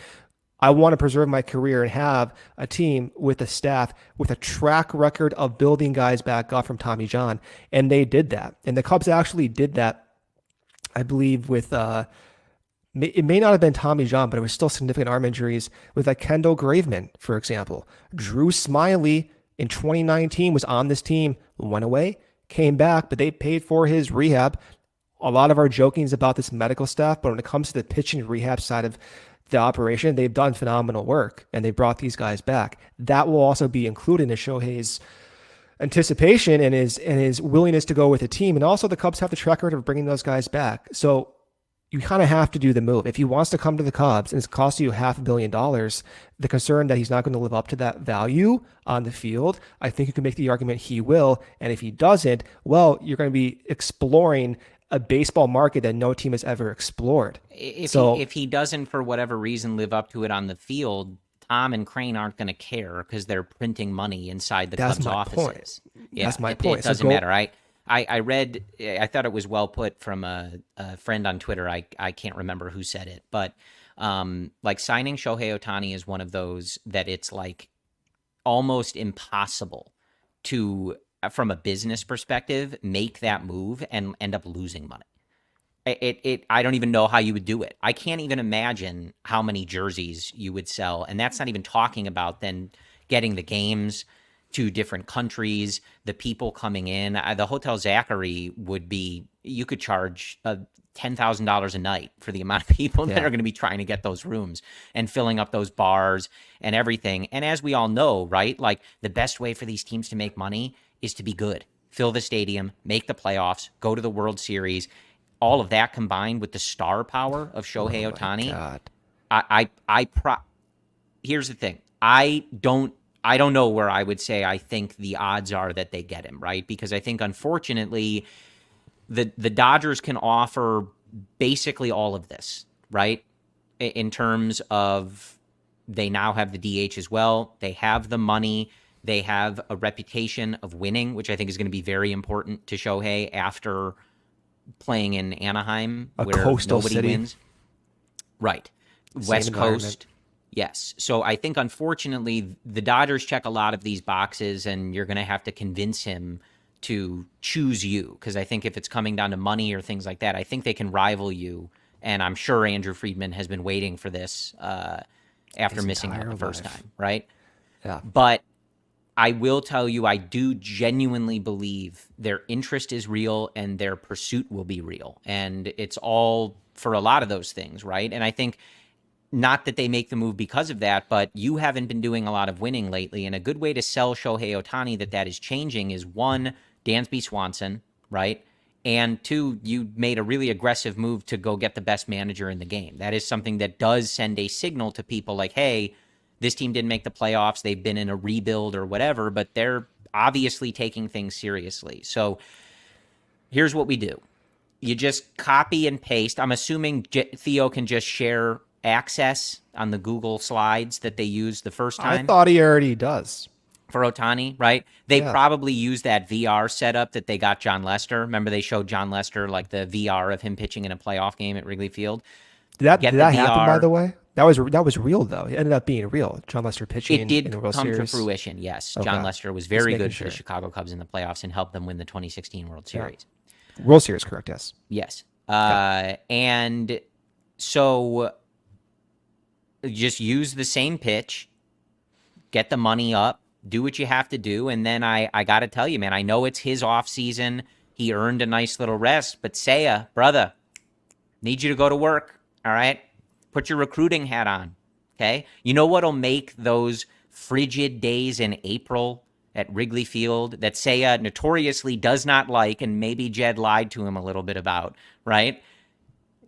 I want to preserve my career and have a team with a staff with a track record of building guys back up from Tommy John. And they did that. And the Cubs actually did that, I believe, with, it may not have been Tommy John, but it was still significant arm injuries with like Kendall Graveman, for example. Drew Smyly in 2019 was on this team, went away, came back, but they paid for his rehab. A lot of our jokings about this medical staff, but when it comes to the pitching rehab side of the operation, they've done phenomenal work, and they brought these guys back. That will also be included in Shohei's anticipation and his willingness to go with a team. And also the Cubs have the track record of bringing those guys back. So you kind of have to do the move. If he wants to come to the Cubs and it's cost you $500 million, the concern that he's not going to live up to that value on the field, I think you can make the argument he will. And if he doesn't, well, you're going to be exploring a baseball market that no team has ever explored. If he doesn't, for whatever reason, live up to it on the field, Tom and Crane aren't going to care because they're printing money inside the Cubs offices. Yeah, that's my point. It doesn't matter. I read, I thought it was well put from a friend on Twitter. I can't remember who said it, but like signing Shohei Ohtani is one of those that it's like almost impossible to, from a business perspective, make that move and end up losing money. I don't even know how you would do it. I can't even imagine how many jerseys you would sell. And that's not even talking about then getting the games to different countries, the people coming in. The Hotel Zachary would be, you could charge $10,000 a night for the amount of people that are going to be trying to get those rooms and filling up those bars and everything. And as we all know, right, like the best way for these teams to make money is to be good. Fill the stadium, make the playoffs, go to the World Series. All of that combined with the star power of Shohei Ohtani. God. Here's the thing. I don't know where I would say I think the odds are that they get him, right? Because I think, unfortunately, the Dodgers can offer basically all of this, right? In terms of they now have the DH as well. They have the money. They have a reputation of winning, which I think is going to be very important to Shohei after playing in Anaheim, where nobody wins. Right. West Coast. Yes. So I think, unfortunately, the Dodgers check a lot of these boxes, and you're going to have to convince him to choose you, because I think if it's coming down to money or things like that, I think they can rival you. And I'm sure Andrew Friedman has been waiting for this after missing out the first time, right? Yeah. But I will tell you, I do genuinely believe their interest is real and their pursuit will be real. And it's all for a lot of those things, right? And I think not that they make the move because of that, but you haven't been doing a lot of winning lately. And a good way to sell Shohei Ohtani that is changing is, one, Dansby Swanson, right? And two, you made a really aggressive move to go get the best manager in the game. That is something that does send a signal to people like, hey, this team didn't make the playoffs. They've been in a rebuild or whatever, but they're obviously taking things seriously. So here's what we do. You just copy and paste. I'm assuming Theo can just share access on the Google Slides that they used the first time. I thought he already does. For Ohtani, right? They probably use that VR setup that they got John Lester. Remember, they showed John Lester like the VR of him pitching in a playoff game at Wrigley Field. Did that happen, by the way? That was real, though. It ended up being real. John Lester pitching in the World Series. It did come to fruition, yes. Okay. John Lester was very good for the Chicago Cubs in the playoffs and helped them win the 2016 World Series. Yeah. World Series, correct, yes. Yes. And so just use the same pitch, get the money up, do what you have to do, and then I got to tell you, man, I know it's his offseason. He earned a nice little rest, but Seiya, brother, need you to go to work, all right? Put your recruiting hat on, okay? You know what'll make those frigid days in April at Wrigley Field that Seiya notoriously does not like, and maybe Jed lied to him a little bit about, right?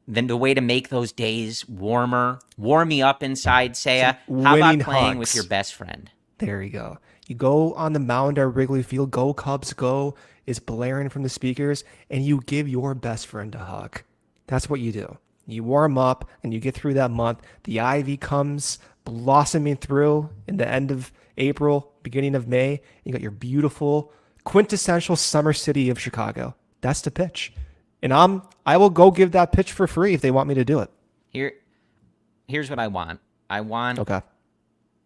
Then the way to make those days warmer, warm me up inside, Seiya. How about playing with your best friend? There you go. You go on the mound at Wrigley Field, "Go Cubs, go" is blaring from the speakers, and you give your best friend a hug. That's what you do. You warm up, and you get through that month. The ivy comes blossoming through in the end of April, beginning of May. You got your beautiful, quintessential summer city of Chicago. That's the pitch. And I will go give that pitch for free if they want me to do it. Here's what I want.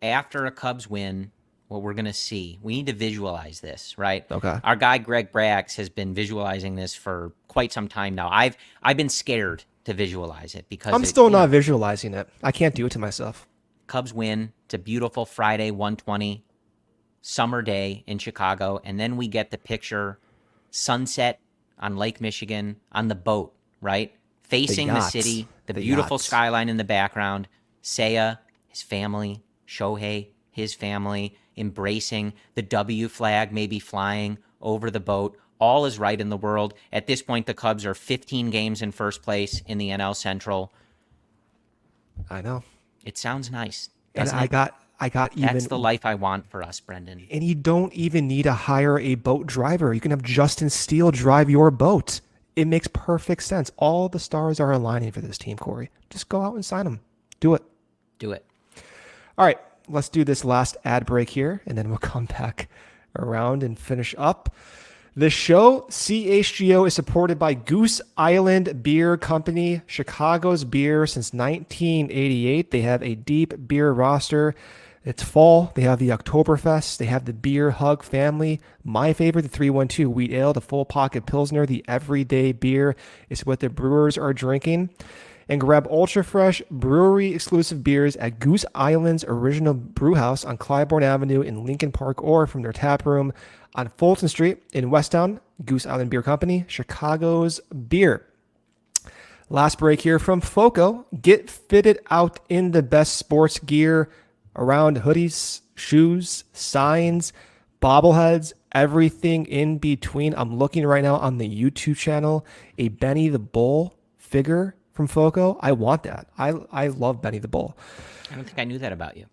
After a Cubs win, what we're going to see, we need to visualize this, right? Okay. Our guy, Greg Braggs, has been visualizing this for quite some time now. I've been scared to visualize it because I'm still not visualizing it. I can't do it to myself. Cubs win. It's a beautiful Friday, 1:20 summer day in Chicago. And then we get the picture, sunset on Lake Michigan on the boat, right? Facing the city, the beautiful skyline in the background. Seiya, his family, Shohei, his family, embracing the W flag, maybe flying over the boat. All is right in the world. At this point, the Cubs are 15 games in first place in the NL Central. I know. It sounds nice. And I got That's the life I want for us, Brendan. And you don't even need to hire a boat driver. You can have Justin Steele drive your boat. It makes perfect sense. All the stars are aligning for this team, Corey. Just go out and sign them. Do it. Do it. All right, let's do this last ad break here, and then we'll come back around and finish up the show. CHGO is supported by Goose Island Beer Company, Chicago's beer since 1988. They have a deep beer roster. It's fall. They have the Oktoberfest. They have the Beer Hug family. My favorite, the 312 Wheat Ale, the Full Pocket Pilsner, the everyday beer is what the brewers are drinking. and grab ultra fresh brewery exclusive beers at Goose Island's original brew house on Clybourne Avenue in Lincoln Park, or from their tap room on Fulton Street in Westtown. Goose Island Beer Company, Chicago's beer. Last break here from FOCO. Get fitted out in the best sports gear around hoodies, shoes, signs, bobbleheads, everything in between. I'm looking right now on the YouTube channel, a Benny the Bull figure from FOCO. I want that. I love Benny the Bull. I don't think I knew that about you.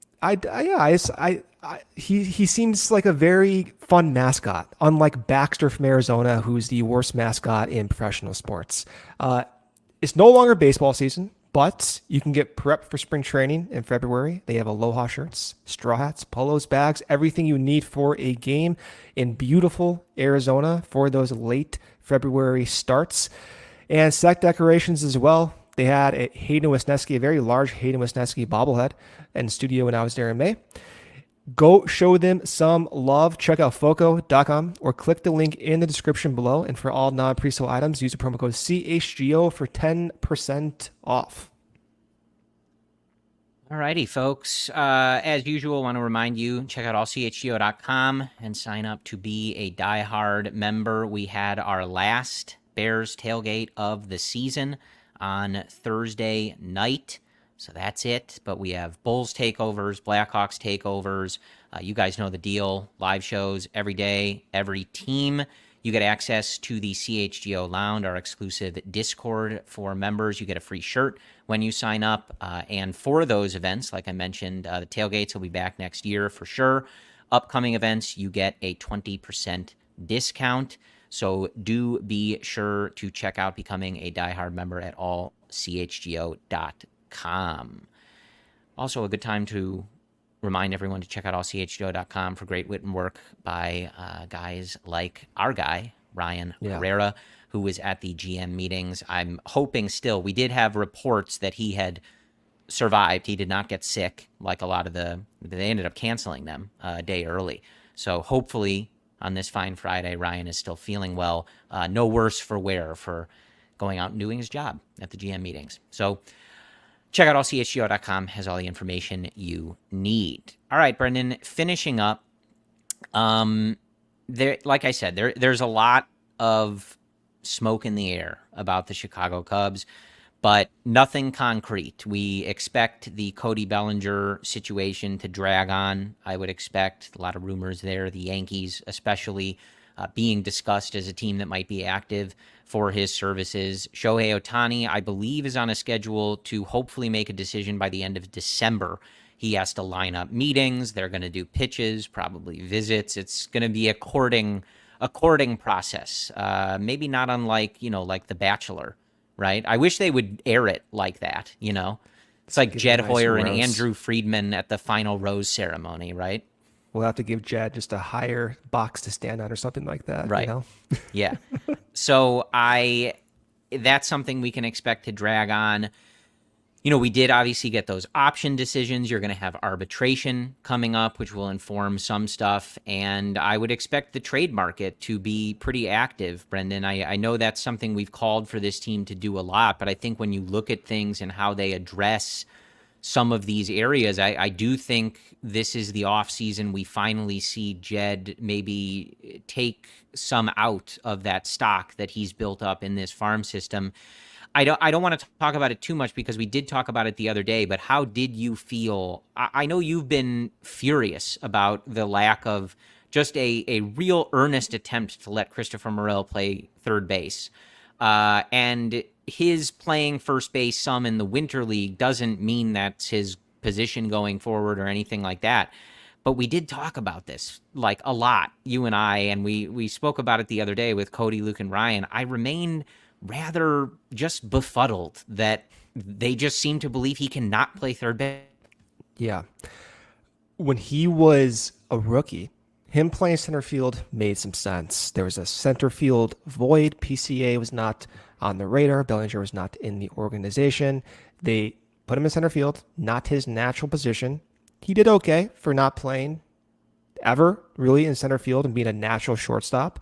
He seems like a very fun mascot, unlike Baxter from Arizona, who's the worst mascot in professional sports. It's no longer baseball season, but you can get prepped for spring training in February. They have aloha shirts, straw hats, polos, bags, everything you need for a game in beautiful Arizona for those late February starts. And set decorations as well. They had a Hayden Wesneski, a very large Hayden Wesneski bobblehead in studio when I was there in May. Go show them some love. Check out foco.com or click the link in the description below. And for all non-presale items, use the promo code CHGO for 10% off. Alrighty, folks. As usual, I want to remind you, check out allchgo.com and sign up to be a diehard member. We had our last Bears tailgate of the season on Thursday night. So that's it. But we have Bulls takeovers, Blackhawks takeovers. You guys know the deal. Live shows every day, every team. You get access to the CHGO Lounge, our exclusive Discord for members. You get a free shirt when you sign up. And for those events, like I mentioned, the tailgates will be back next year for sure. Upcoming events, you get a 20% discount. So do be sure to check out becoming a diehard member at allchgo.com. Also, a good time to remind everyone to check out allchgo.com for great written work by guys like our guy, Ryan Herrera, who was at the GM meetings. I'm hoping still, we did have reports that he had survived. He did not get sick like a lot of they ended up canceling them a day early. So hopefully on this fine Friday, Ryan is still feeling well. No worse for wear for going out and doing his job at the GM meetings. So check out allchgo.com, has all the information you need. All right, Brendan, finishing up. Like I said, there's a lot of smoke in the air about the Chicago Cubs, but nothing concrete. We expect the Cody Bellinger situation to drag on. I would expect a lot of rumors there. The Yankees, especially, being discussed as a team that might be active for his services. Shohei Ohtani, I believe, is on a schedule to hopefully make a decision by the end of December. He has to line up meetings. They're going to do pitches, probably visits. It's going to be a courting process. Maybe not unlike, like The Bachelor, right? I wish they would air it like that, It's like Jed Hoyer and Andrew Friedman at the final rose ceremony, right? We'll have to give Jed just a higher box to stand on or something like that. Right. Yeah. So that's something we can expect to drag on. We did obviously get those option decisions. You're going to have arbitration coming up, which will inform some stuff. And I would expect the trade market to be pretty active, Brendan. I know that's something we've called for this team to do a lot, but I think when you look at things and how they address some of these areas, I do think this is the offseason we finally see Jed maybe take some out of that stock that he's built up in this farm system. I don't want to talk about it too much because we did talk about it the other day, but how did you feel? I know you've been furious about the lack of just a real earnest attempt to let Christopher Morel play third base. And his playing first base some in the Winter League doesn't mean that's his position going forward or anything like that. But we did talk about this like a lot, you and I, and we spoke about it the other day with Cody, Luke, and Ryan. I remain rather just befuddled that they just seem to believe he cannot play third base. Yeah. When he was a rookie, him playing center field made some sense. There was a center field void. PCA was not on the radar. Bellinger was not in the organization. They put him in center field, not his natural position. He did okay for not playing ever really in center field and being a natural shortstop.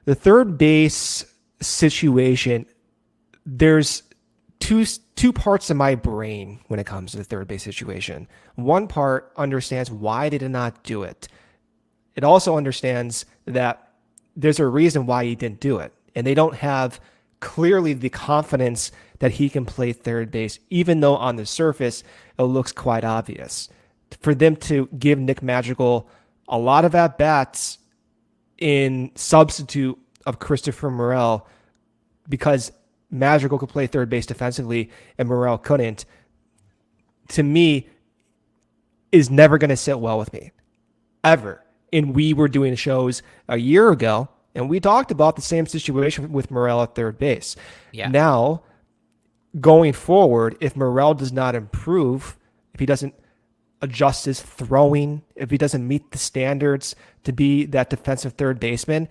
The third base situation, there's two two parts of my brain when it comes to the third base situation. One part understands why they did not do it. It also understands that there's a reason why he didn't do it. And they don't have clearly the confidence that he can play third base, even though on the surface it looks quite obvious. For them to give Nick Madrigal a lot of at-bats in substitute of Christopher Morel because Madrigal could play third base defensively and Morel couldn't, to me, is never going to sit well with me, ever. And we were doing shows a year ago, and we talked about the same situation with Morel at third base. Yeah. Now, going forward, if Morel does not improve, if he doesn't adjust his throwing, if he doesn't meet the standards to be that defensive third baseman,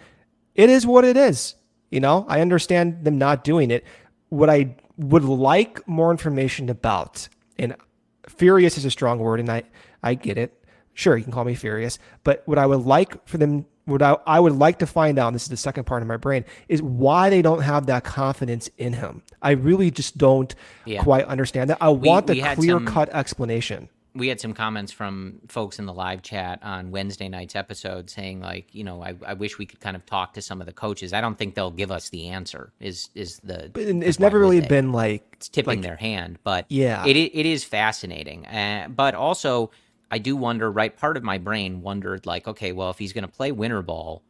it is what it is. You know, I understand them not doing it. What I would like more information about, and furious is a strong word, and I get it. Sure, you can call me furious, but what I would like for them, what I would like to find out, and this is the second part of my brain, is why they don't have that confidence in him. I really just don't quite understand that. I want the clear-cut explanation. We had some comments from folks in the live chat on Wednesday night's episode saying, like, you know, I wish we could kind of talk to some of the coaches. I don't think they'll give us the answer. It's never really been like it's tipping their hand, but yeah, it is fascinating. But also, I do wonder. Right, part of my brain wondered, like, okay, well, if he's going to play winter ball,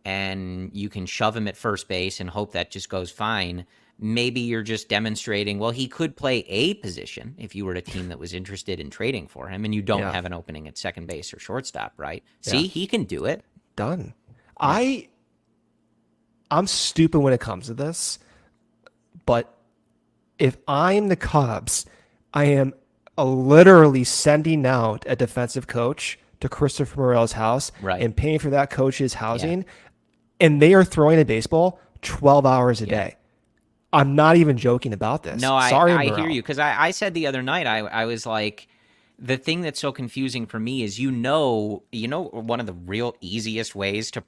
and you can shove him at first base and hope that just goes fine. Maybe you're just demonstrating, well, he could play a position if you were a team that was interested in trading for him and you don't have an opening at second base or shortstop, right? See, he can do it. Done. Yeah. I'm stupid when it comes to this, but if I'm the Cubs, I am literally sending out a defensive coach to Christopher Morel's house and paying for that coach's housing, and they are throwing a baseball 12 hours a day. I'm not even joking about this. No, I hear you, because I said the other night, I was like, the thing that's so confusing for me is, you know, one of the real easiest ways to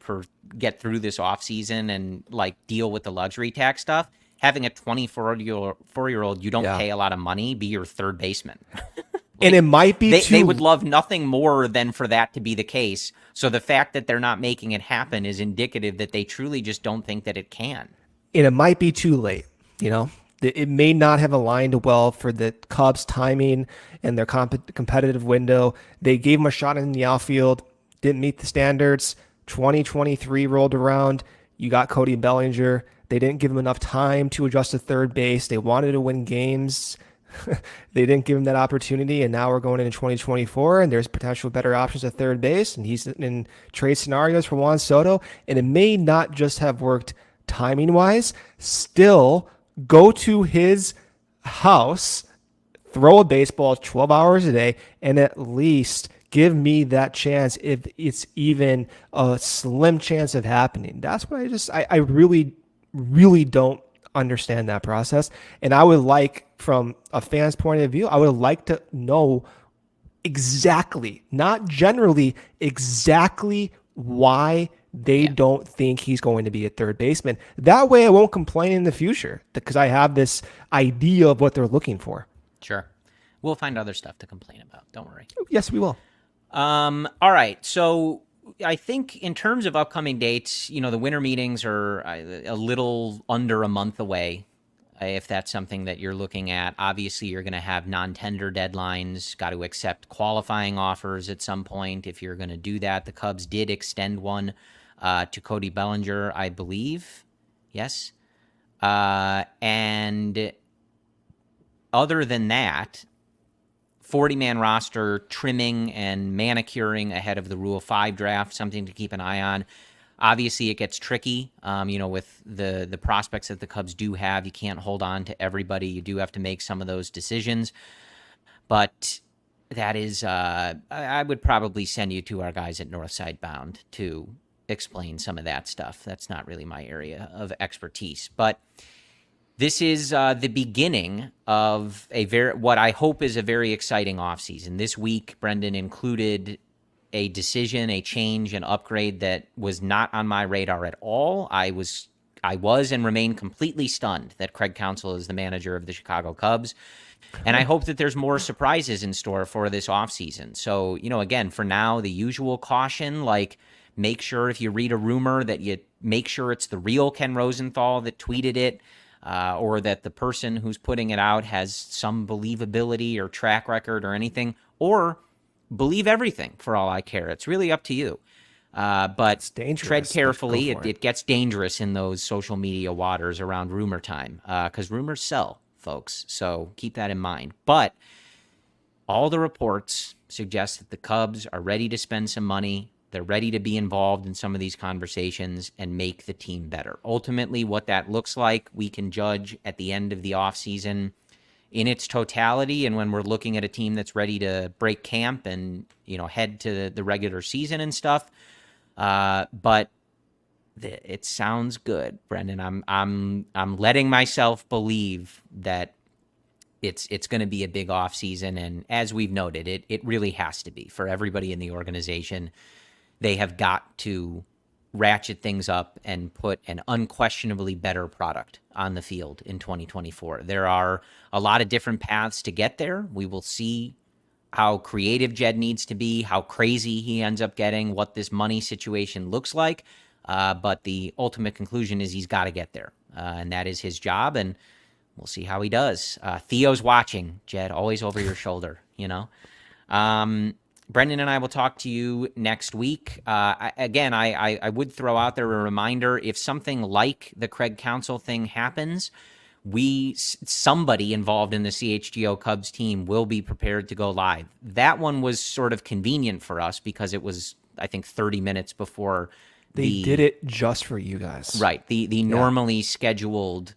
get through this offseason and like deal with the luxury tax stuff, having a 24-year-old you don't pay a lot of money be your third baseman. And it might be they would love nothing more than for that to be the case. So the fact that they're not making it happen is indicative that they truly just don't think that it can. And it might be too late, you know? It may not have aligned well for the Cubs' timing and their competitive window. They gave him a shot in the outfield, didn't meet the standards. 2023 rolled around. You got Cody Bellinger. They didn't give him enough time to adjust to third base. They wanted to win games. They didn't give him that opportunity, and now we're going into 2024, and there's potential better options at third base, and he's in trade scenarios for Juan Soto, and it may not just have worked timing-wise. Still, go to his house, throw a baseball 12 hours a day, and at least give me that chance if it's even a slim chance of happening. That's what I really, really don't understand that process. And I would like, from a fan's point of view, I would like to know exactly, not generally, exactly why they don't think he's going to be a third baseman. That way I won't complain in the future, because I have this idea of what they're looking for. Sure. We'll find other stuff to complain about. Don't worry. Yes, we will. All right. So I think in terms of upcoming dates, you know, the winter meetings are a little under a month away. If that's something that you're looking at, obviously you're going to have non-tender deadlines, got to accept qualifying offers at some point. If you're going to do that, the Cubs did extend one to Cody Bellinger, I believe. Yes. And other than that, 40-man roster trimming and manicuring ahead of the Rule 5 draft, something to keep an eye on. Obviously, it gets tricky, with the prospects that the Cubs do have. You can't hold on to everybody. You do have to make some of those decisions. But that is, I would probably send you to our guys at Northside Bound to explain some of that stuff. That's not really my area of expertise. But this is the beginning of what I hope is a very exciting offseason. This week, Brendan, included a decision, a change, an upgrade that was not on my radar at all. I I was and remain completely stunned that Craig Counsell is the manager of the Chicago Cubs. And I hope that there's more surprises in store for this offseason. So, again, for now, the usual caution, like make sure if you read a rumor that you make sure it's the real Ken Rosenthal that tweeted it, or that the person who's putting it out has some believability or track record or anything, or believe everything for all I care. It's really up to you. But tread carefully. It gets dangerous in those social media waters around rumor time, because rumors sell, folks. So keep that in mind. But all the reports suggest that the Cubs are ready to spend some money. They're ready to be involved in some of these conversations and make the team better. Ultimately, what that looks like, we can judge at the end of the offseason in its totality, and when we're looking at a team that's ready to break camp and head to the regular season and stuff. But it sounds good, Brendan. I'm letting myself believe that it's going to be a big offseason, and as we've noted, it really has to be for everybody in the organization. They have got to ratchet things up and put an unquestionably better product on the field in 2024. There are a lot of different paths to get there. We will see how creative Jed needs to be, how crazy he ends up getting, what this money situation looks like. But the ultimate conclusion is he's got to get there, and that is his job, and we'll see how he does. Theo's watching, Jed, always over your shoulder, Brendan and I will talk to you next week. I would throw out there a reminder, if something like the Craig Counsell thing happens, somebody involved in the CHGO Cubs team will be prepared to go live. That one was sort of convenient for us because it was, I think, 30 minutes before they did it just for you guys. Right. The normally scheduled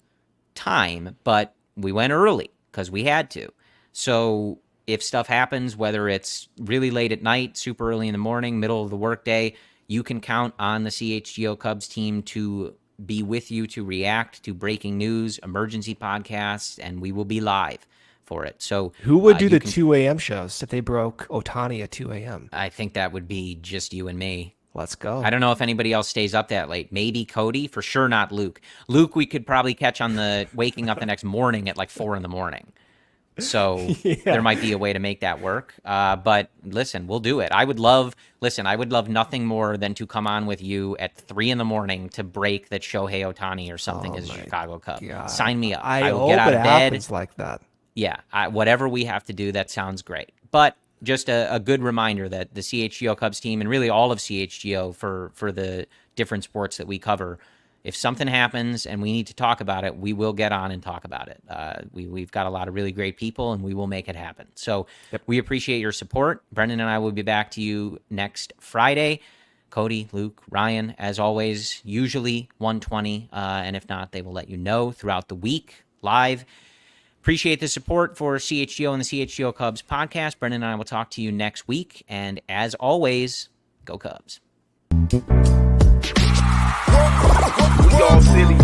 time, but we went early because we had to. So if stuff happens, whether it's really late at night, super early in the morning, middle of the workday, you can count on the CHGO Cubs team to be with you to react to breaking news, emergency podcasts, and we will be live for it. So who would do the 2 a.m. shows if they broke Ohtani at 2 a.m.? I think that would be just you and me. Let's go. I don't know if anybody else stays up that late. Maybe Cody, for sure not Luke. Luke, we could probably catch on the waking up the next morning at like 4 a.m. So there might be a way to make that work. But listen, we'll do it. I would love nothing more than to come on with you at 3 a.m. to break that Shohei Ohtani or something is a Chicago Cub. God. Sign me up. I will get out of bed. Happens like that. Yeah, whatever we have to do, that sounds great. But just a good reminder that the CHGO Cubs team, and really all of CHGO for the different sports that we cover, if something happens and we need to talk about it, we will get on and talk about it. We've got a lot of really great people, and we will make it happen. So we appreciate your support. Brendan and I will be back to you next Friday. Cody, Luke, Ryan, as always, usually 1:20, and if not, they will let you know throughout the week live. Appreciate the support for CHGO and the CHGO Cubs podcast. Brendan and I will talk to you next week, and as always, go Cubs. We all silly.